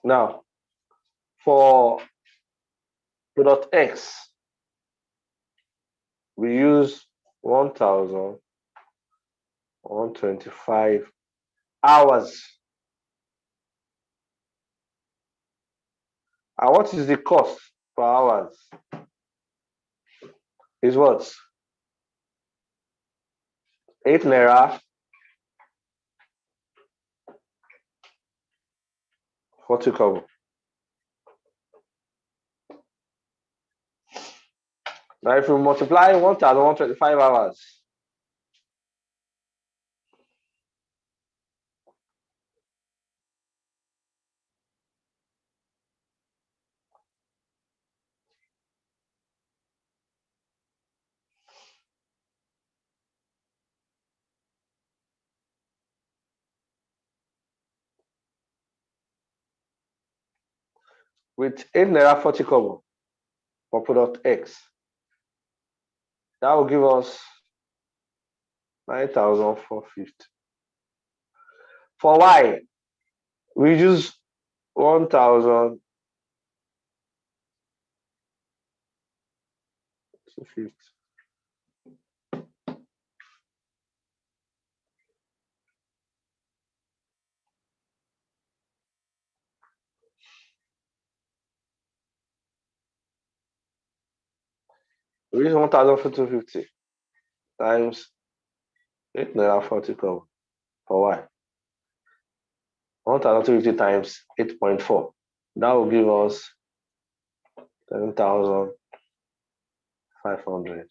Speaker 1: Now, for product X, we use 1,125 hours. And what is the cost per hours? Is what? 8 naira 40 kobo. Now, if you multiply 1,125 hours, with 8 naira 40 kobo for product X. That will give us 9,450. For Y, we use 1,250. We use 1,250 times 8 naira 40 kobo for Y. 1,250 times 8.4. That will give us 10,500.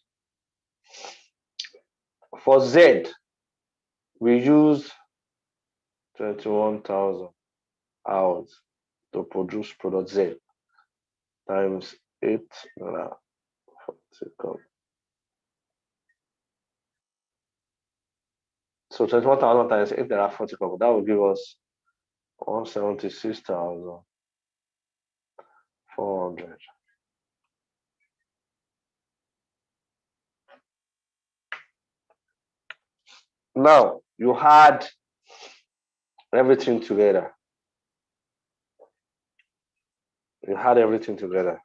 Speaker 1: For Z, we use 21,000 hours to produce product Z times 8 naira 40 kobo. So 21,000 times 8 naira 40 kobo. That will give us 176,400. Now you add everything together. You add everything together.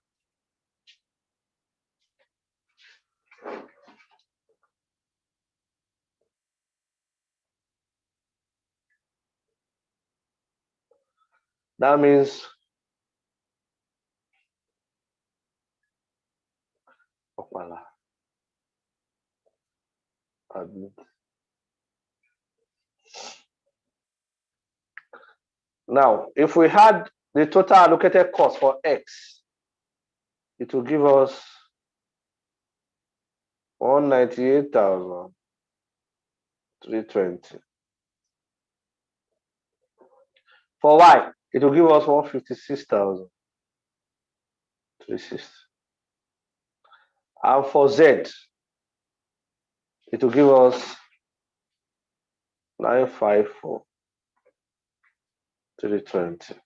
Speaker 1: That means now, if we had the total allocated cost for X, it will give us 198,320. For Y, it will give us 156,360. And for Z, it will give us 954,320.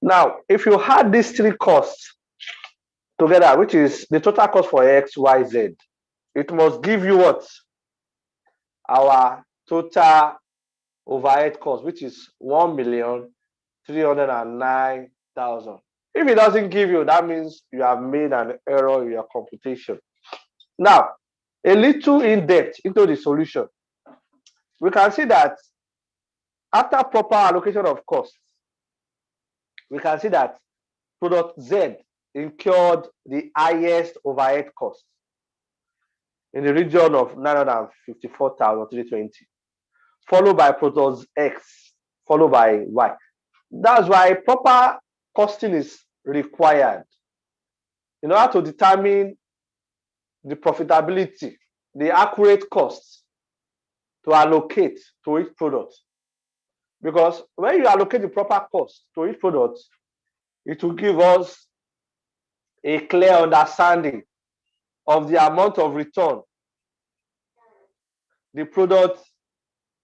Speaker 1: Now, if you add these three costs together, which is the total cost for X, Y, Z, it must give you what? Our total overhead cost, which is 1,309,000. If it doesn't give you, that means you have made an error in your computation. Now, a little in depth into the solution, we can see that after proper allocation of costs, we can see that product Z incurred the highest overhead cost in the region of 954,320, followed by product X, followed by Y. That's why proper costing is required in order to determine the profitability, the accurate costs to allocate to each product. Because when you allocate the proper cost to each product, it will give us a clear understanding of the amount of return the product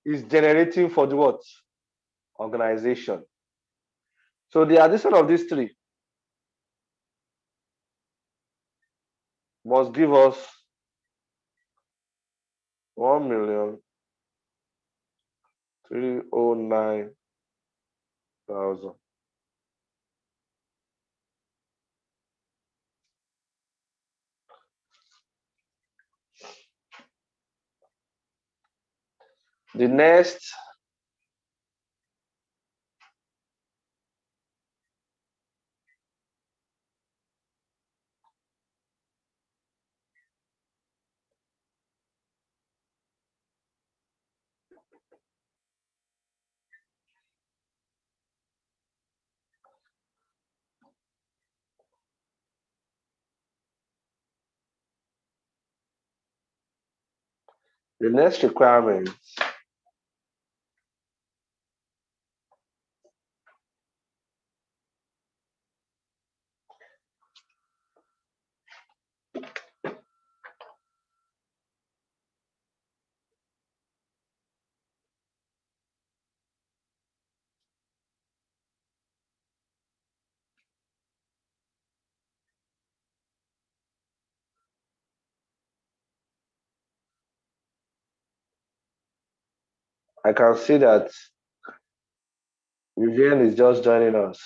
Speaker 1: is generating for the what? Organization. So the addition of these three must give us 1,309,000. The next The next requirement I can see that Vivian is just joining us.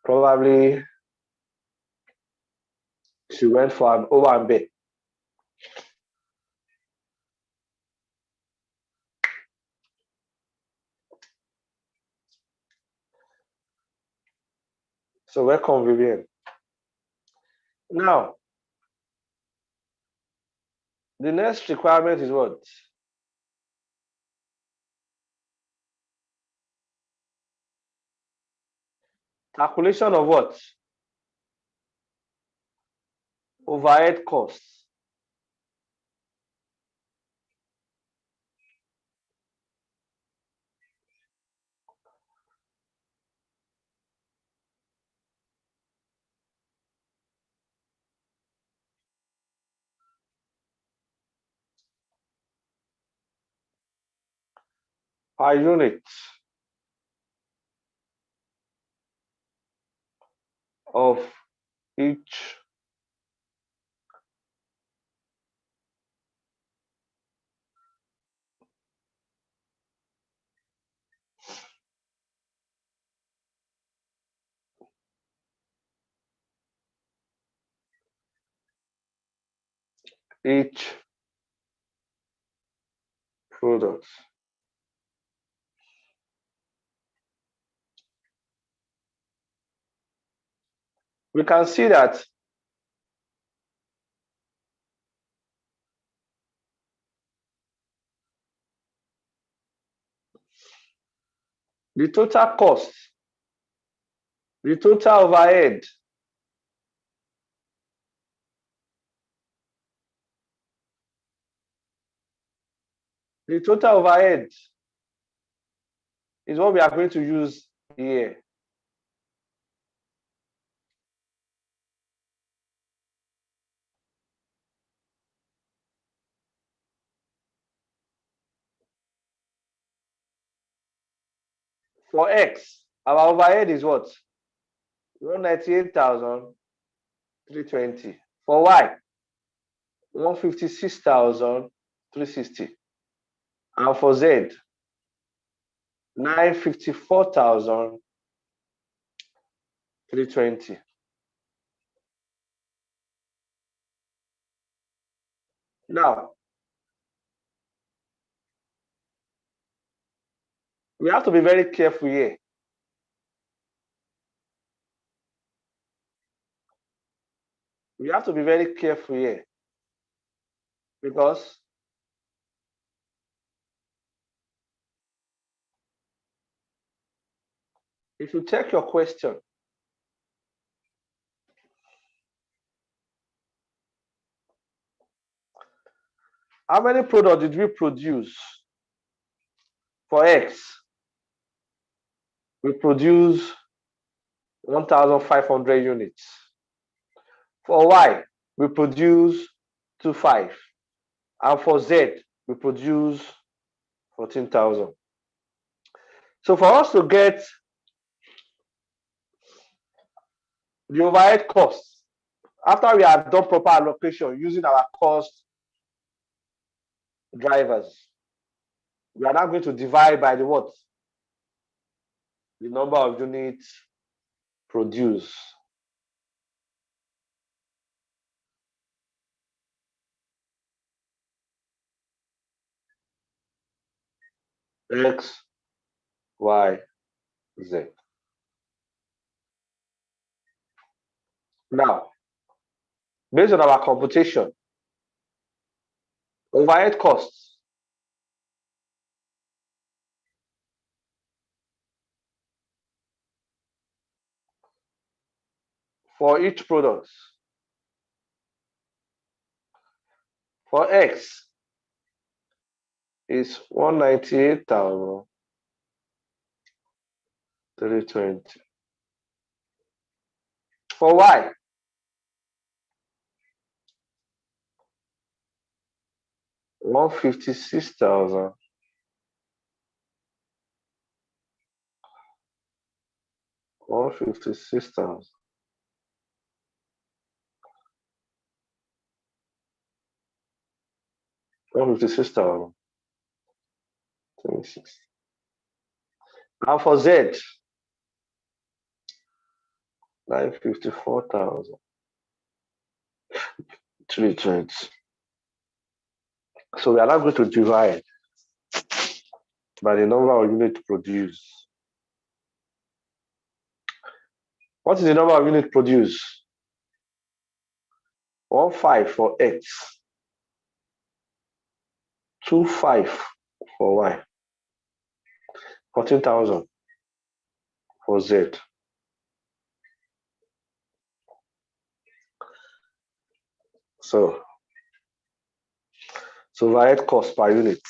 Speaker 1: Probably she went for an over and bit. So welcome, Vivian. Now, the next requirement is what? Calculation of what? Overhead costs. Per unit of each product. We can see that the total cost, the total overhead is what we are going to use here. For X, our overhead is what? 198,320. For Y, 156,360. And for Z, 954,320. Now, we have to be very careful here. We have to be very careful here because if you check your question, how many products did we produce? For X, we produce 1,500 units. For Y, we produce 25. And for Z, we produce 14,000. So for us to get the overhead costs, after we have done proper allocation using our cost drivers, we are now going to divide by the what? The number of units produced. X, Y, Z. Now, based on our computation, overhead costs for each product. For X, is 198,320. For Y, 156,000. 156,000. 156,000. 26. And for Z, 954,320. So we are now going to divide by the number of units produced. What is the number of units produced? 15 for X, 25 for Y, 14,000 for Z. So overhead cost per unit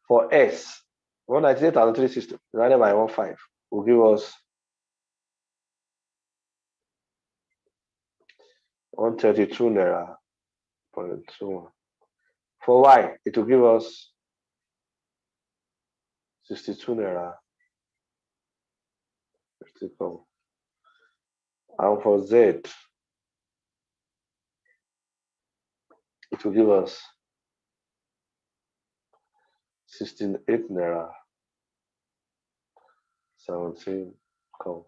Speaker 1: for S, 198,360 divided by 15 will give us 132 naira 0.21. For Y, it will give us 62 naira 50 kobo. And for Z, it will give us 68 naira 17 kobo.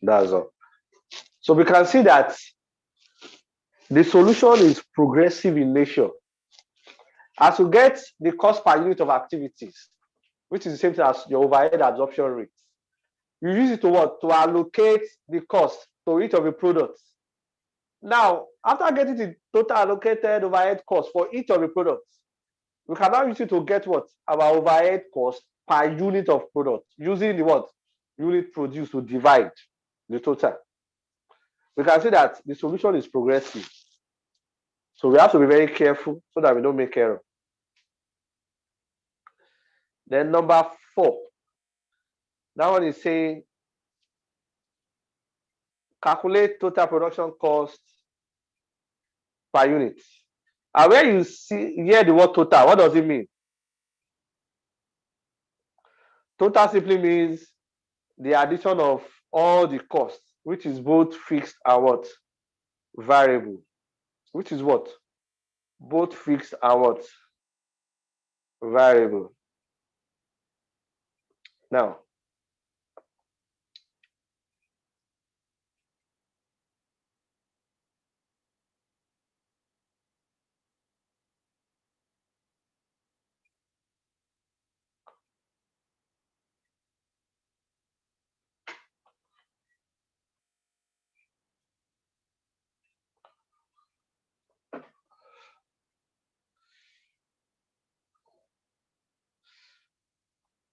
Speaker 1: That's all. So we can see that the solution is progressive in nature. As you get the cost per unit of activities, which is the same thing as your overhead absorption rate, you use it to what? To allocate the cost to each of the products. Now, after getting the total allocated overhead cost for each of the products, we can now use it to get what? Our overhead cost per unit of product, using the what? Unit produced to divide the total. We can see that the solution is progressive. So we have to be very careful so that we don't make error. Then number 4. That one is saying calculate total production cost per unit. And where you hear the word total, what does it mean? Total simply means the addition of all the costs, which is both fixed and what? Variable. Which is what? Both fixed and what? Variable.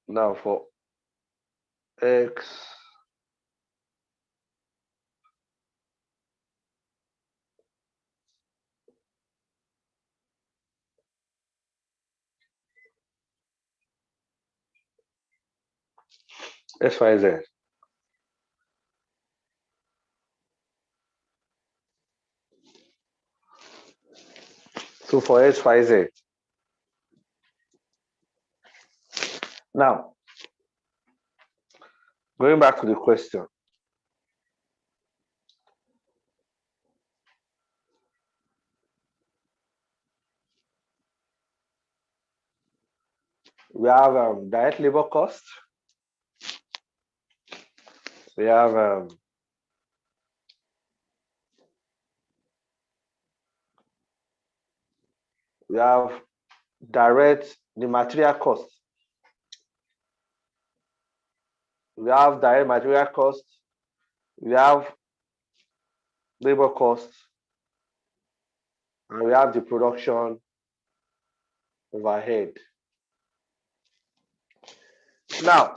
Speaker 1: Now, for X, X, Y, Z. So for X, Y, Z. Now, going back to the question. We have direct labor cost. We have direct the material cost. We have direct material cost. We have labor cost. And we have the production overhead. Now,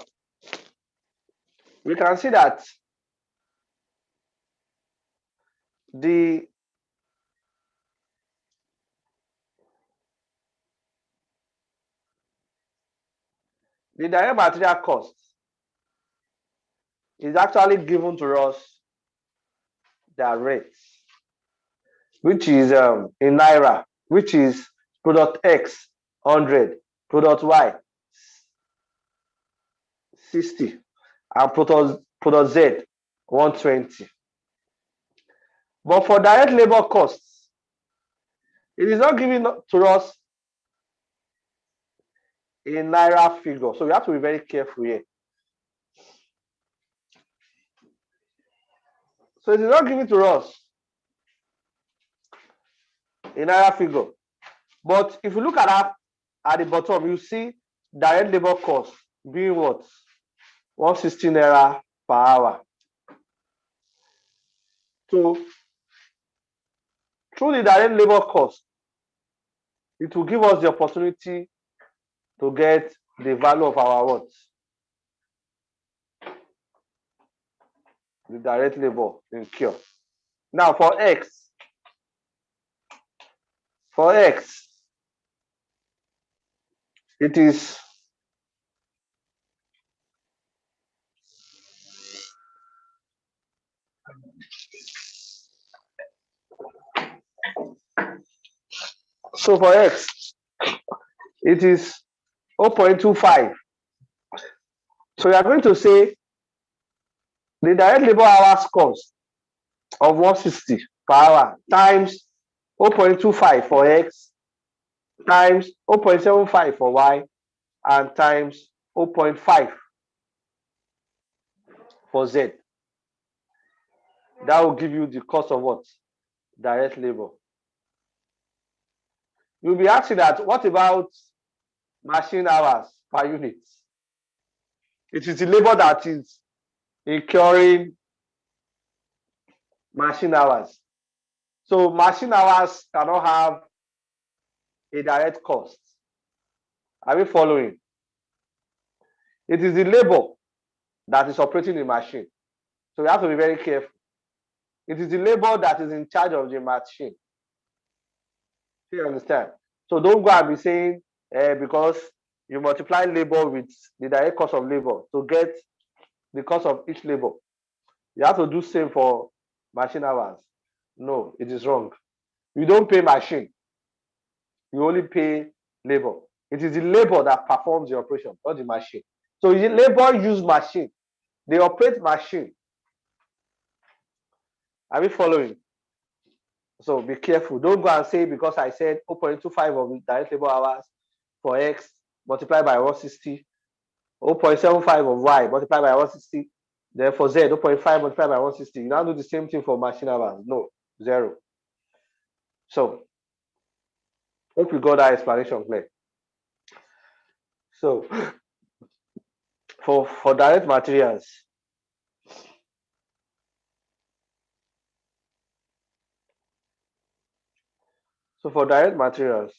Speaker 1: we can see that the The direct material cost is actually given to us their rates, which is in naira, which is product X 100, product Y 60, and product Z 120. But for direct labor costs, it is not given to us in naira figure. So we have to be very careful here. So it is not given to us in naira figure. But if you look at the bottom, you see direct labor cost being what? 160 naira per hour. So through the direct labor cost, it will give us the opportunity to get the value of our what? The direct labor incurred. Now for X, it is so for X, it is 0.25. So you are going to say the direct labor hours cost of 160 per hour times 0.25 for X times 0.75 for Y and times 0.5 for Z. That will give you the cost of what? Direct labor. You'll be asking that, what about machine hours per unit? It is the labor that is incurring machine hours. So machine hours cannot have a direct cost. Are we following? It is the labor that is operating the machine. So we have to be very careful. It is the labor that is in charge of the machine. Do you understand? So don't go and be saying because you multiply labor with the direct cost of labor to get the cost of each labor. You have to do same for machine hours. No, it is wrong. You don't pay machine. You only pay labor. It is the labor that performs the operation, not the machine. So the labor use machine. They operate machine. Are we following? So be careful. Don't go and say because I said 0.25 of direct labor hours for X multiplied by 160, 0.75 of Y multiplied by 160, then for Z 0.5 multiplied by 160. You now do the same thing for machine hours. No, zero. So hope you got that explanation clear. So for direct materials, so for direct materials,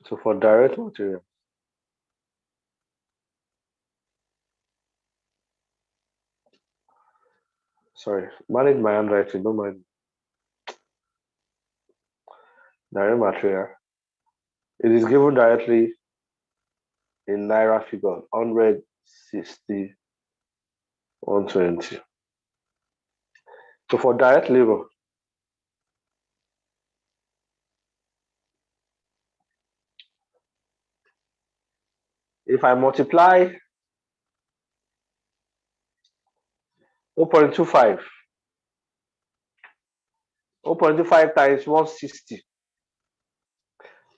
Speaker 1: so for direct material, sorry, manage my handwriting, don't mind. Direct material, it is given directly in naira figure 160, 120. So for direct labor, if I multiply 0.25, 0.25 times 160,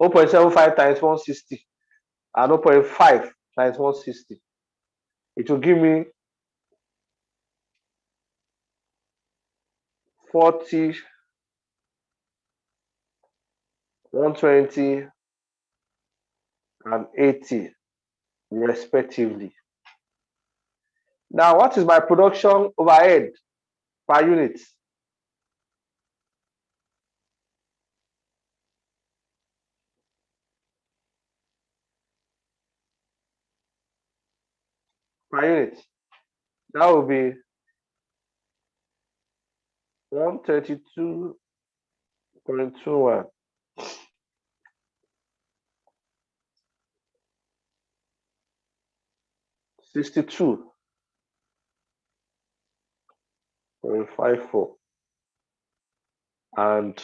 Speaker 1: 0.75 times 160, and 0.5 times 160, it will give me 40, 120, and 80 respectively. Now, what is my production overhead per unit? per unit. That will be 132.21. 62.54 and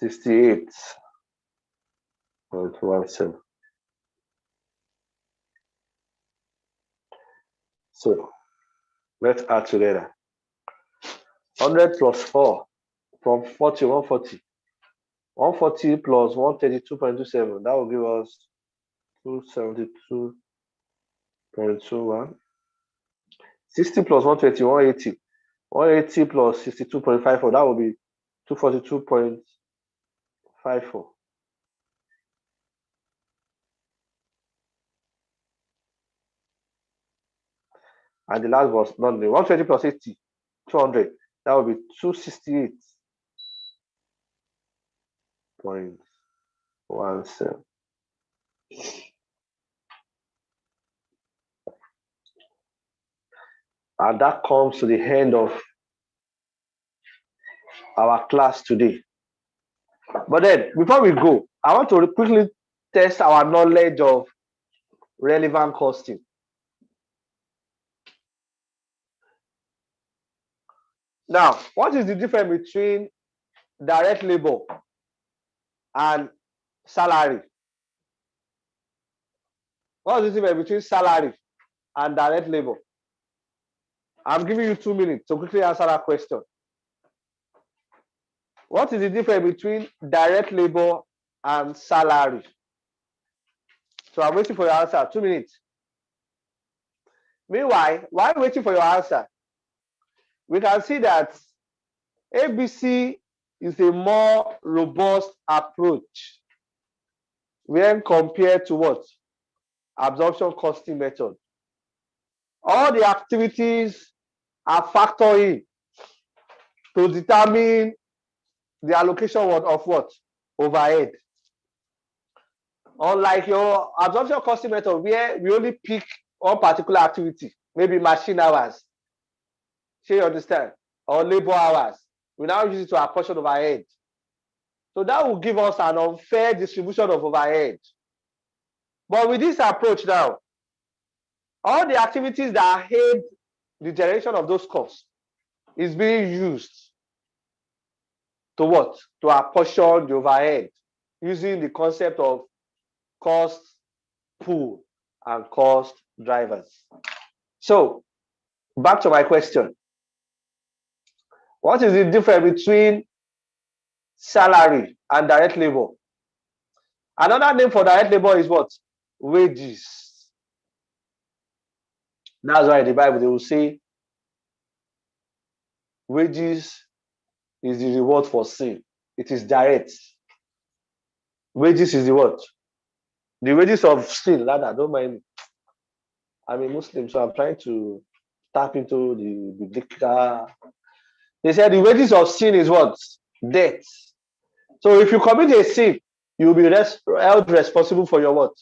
Speaker 1: 68.17. So let's add together. 100 plus 4 from 40, 140. 140 plus 132.27. That will give us 272.21. 60 plus 120, 180. 180 plus 62.54. That will be 242.54. And the last was not 120 plus 80, 200. That will be 268.17. And that comes to the end of our class today. But then, before we go, I want to quickly test our knowledge of relevant costing. Now, what is the difference between direct labor and salary? What is the difference between salary and direct labor? I'm giving you 2 minutes to quickly answer that question. What is the difference between direct labor and salary? So I'm waiting for your answer. 2 minutes. Meanwhile, while waiting for your answer, we can see that ABC is a more robust approach when compared to what? Absorption costing method. All the activities are factored in to determine the allocation of what? Overhead. Unlike your absorption costing method, where we only pick one particular activity, maybe machine hours. So you understand? Or labor hours. We now use it to apportion overhead. So that will give us an unfair distribution of overhead. But with this approach now, all the activities that aid the generation of those costs is being used to what? To apportion the overhead using the concept of cost pool and cost drivers. So back to my question. What is the difference between salary and direct labor? Another name for direct labor is what? Wages. That's why in the Bible they will say wages is the reward for sin. It is direct. Wages is the what? The wages of sin, rather, don't mind me. I'm a Muslim, so I'm trying to tap into the biblical. They said the wages of sin is what? Death. So if you commit a sin, you'll be held responsible for your what?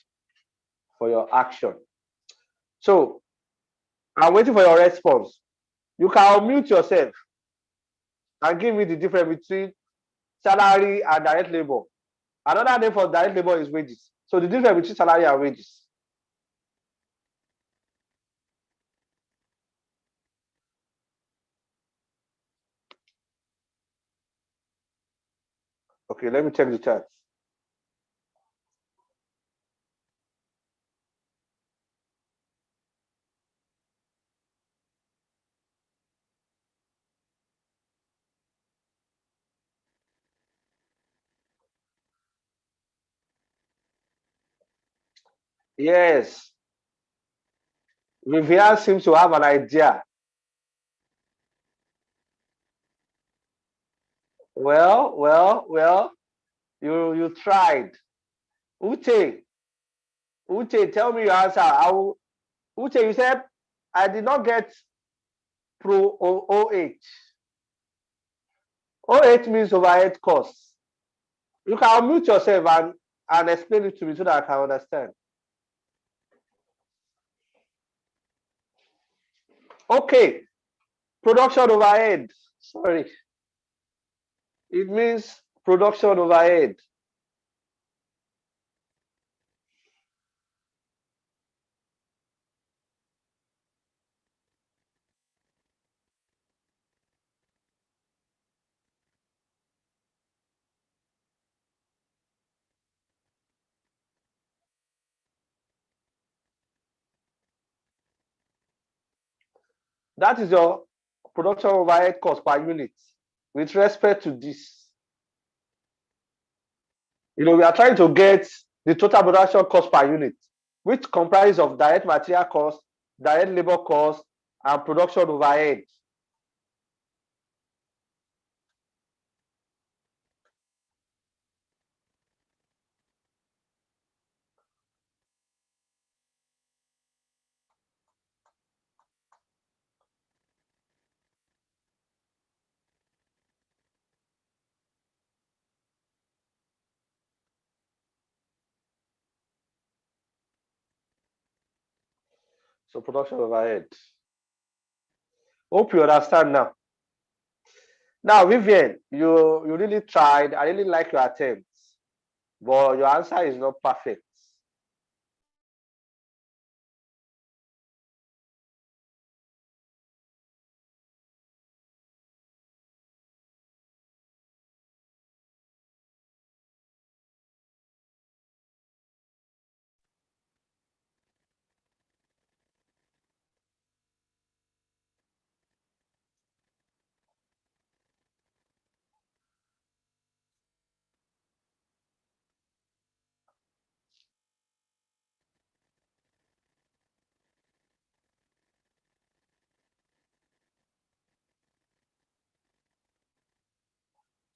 Speaker 1: For your action. So I'm waiting for your response. You can unmute yourself and give me the difference between salary and direct labor. Another name for direct labor is wages. So the difference between salary and wages. Okay, let me check the chat. Yes, Vivian seems to have an idea. Well, you tried. Uche, tell me your answer. Uche, you said I did not get pro OH. OH means overhead costs. You can unmute yourself and explain it to me so that I can understand. Okay, production overhead. Sorry. It means production overhead. That is your production overhead cost per unit with respect to this. We are trying to get the total production cost per unit, which comprises of direct material cost, direct labor cost, and production overhead. So production overhead. Hope you understand now. Now, Vivian, you really tried. I really like your attempts, but your answer is not perfect.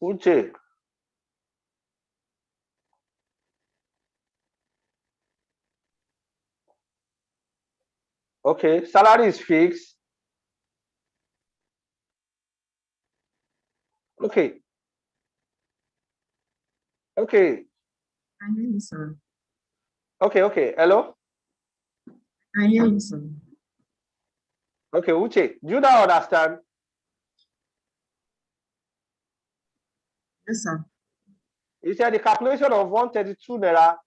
Speaker 1: Uche, okay, salary is fixed. Okay, okay,
Speaker 3: I hear you, sir.
Speaker 1: okay. Hello?
Speaker 3: I hear you, sir.
Speaker 1: Okay, Uche, do you now understand?
Speaker 3: Yes, sir.
Speaker 1: You said the calculation of 132 naira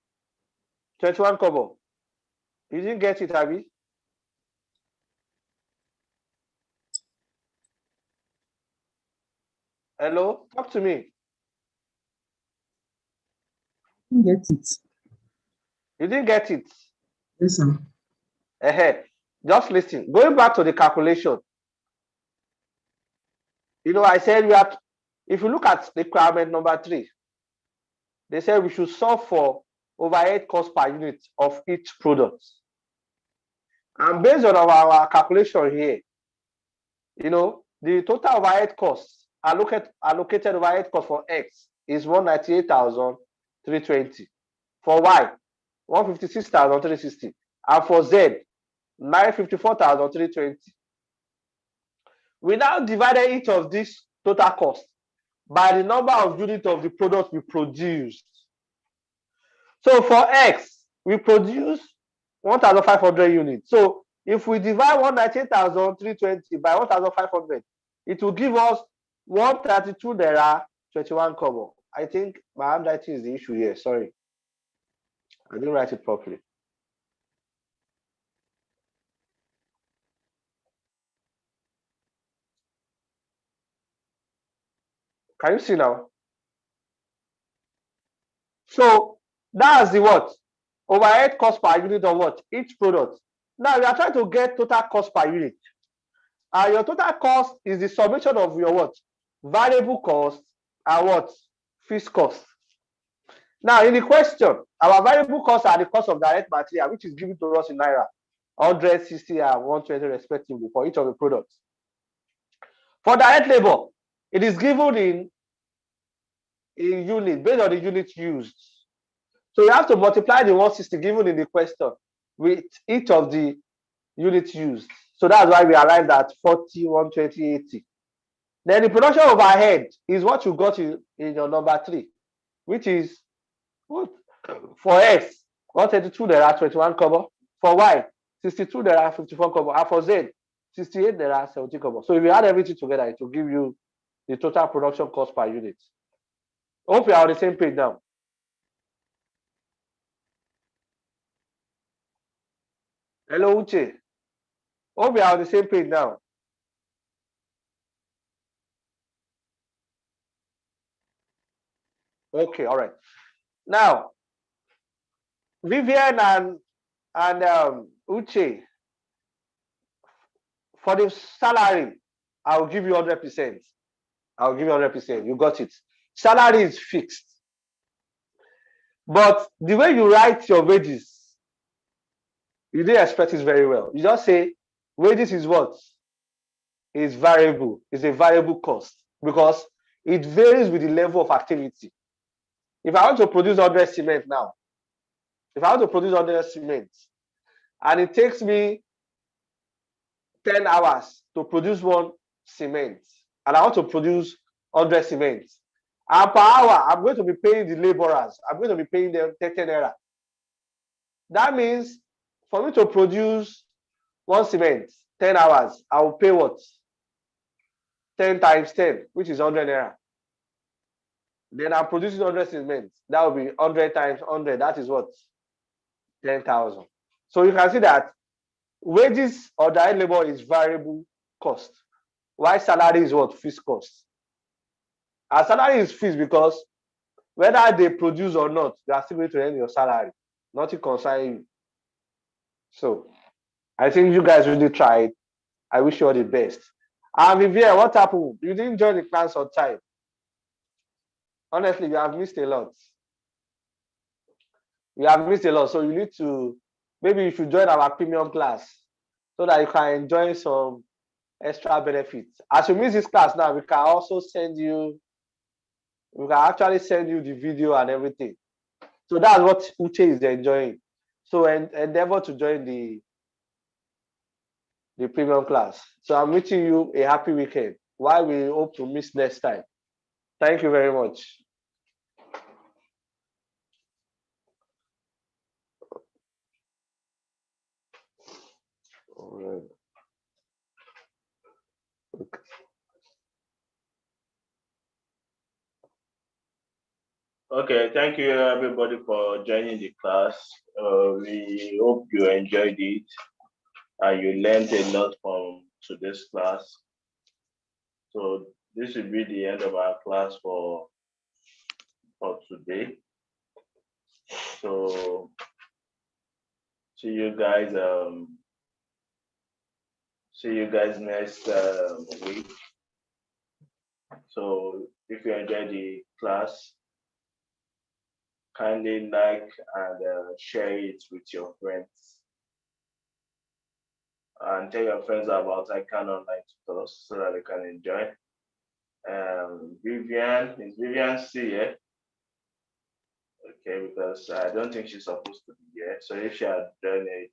Speaker 1: 21 kobo. You didn't get it, Abby? Hello? Talk to me.
Speaker 3: I get it.
Speaker 1: You didn't get it.
Speaker 3: Yes, sir.
Speaker 1: Just listen. Going back to the calculation, I said if you look at requirement number 3, they said we should solve for overhead cost per unit of each product. And based on our calculation here, the total overhead cost, allocated overhead cost for X is 198,320. For Y, 156,360. And for Z, 954,320. We now divided each of these total costs by the number of units of the product we produced. So for X, we produce 1,500 units. So if we divide 198,320 by 1,500, it will give us 132 naira 21 kobo. I think my handwriting is the issue here. Sorry, I didn't write it properly. Can you see now? So that's the what? Overhead cost per unit of what? Each product. Now we are trying to get total cost per unit. And your total cost is the summation of your what? Variable cost and what? Fixed cost. Now in the question, our variable costs are the cost of direct material, which is given to us in Naira, 160 and 120 respectively for each of the products. For direct labor, it is given in unit, based on the unit used. So you have to multiply the 160 given in the question with each of the units used. So that's why we arrived at 40, 120, 80. Then the production overhead is what you got in your number 3, which is what? For X, 132 naira 21 kobo. For Y, 62 naira 54 kobo. And for Z, 68 naira 70 kobo. So if you add everything together, it will give you the total production cost per unit. Hope you are on the same page now. Hello, Uche. Hope we are on the same page now. Okay, all right. Now, Vivian and Uche, for the salary, I'll give you 100%. I'll give you 100%. You got it. Salary is fixed. But the way you write your wages, you didn't expect it very well. You just say wages is what? Is variable. It's a variable cost because it varies with the level of activity. If I want to produce 100 cement now, if I want to produce 100 cement and it takes me 10 hours to produce one cement and I want to produce 100 cement, and per hour, I'm going to be paying the laborers. I'm going to be paying them 30 naira. That means for me to produce one cement, 10 hours, I will pay what? 10 times 10, which is 100 naira. Then I'm producing 100 cement. That will be 100 times 100. That is what? 10,000. So you can see that wages or direct labor is variable cost. Why salary is what? Fixed cost. Our salary is fixed because whether they produce or not, they are still going to earn your salary. Nothing concerning you. So I think you guys really tried. I wish you all the best. Vivian, what happened? You didn't join the class on time. Honestly, you have missed a lot. You have missed a lot. So you need to, maybe you should join our premium class so that you can enjoy some extra benefits. As you miss this class now, we can also send you, we can actually send you the video and everything. So that's what Uche is enjoying. So endeavor to join the premium class. So I'm wishing you a happy weekend. While we hope to miss next time. Thank you very much. All right. Okay.
Speaker 2: Okay, thank you everybody for joining the class. We hope you enjoyed it and you learned a lot from today's class. So this will be the end of our class for today. So see you guys next week. So if you enjoyed the class, kindly like and share it with your friends. And tell your friends about ICANN Online Tutors so that they can enjoy. Vivian, is Vivian still here? Okay, because I don't think she's supposed to be here. So if she had done it,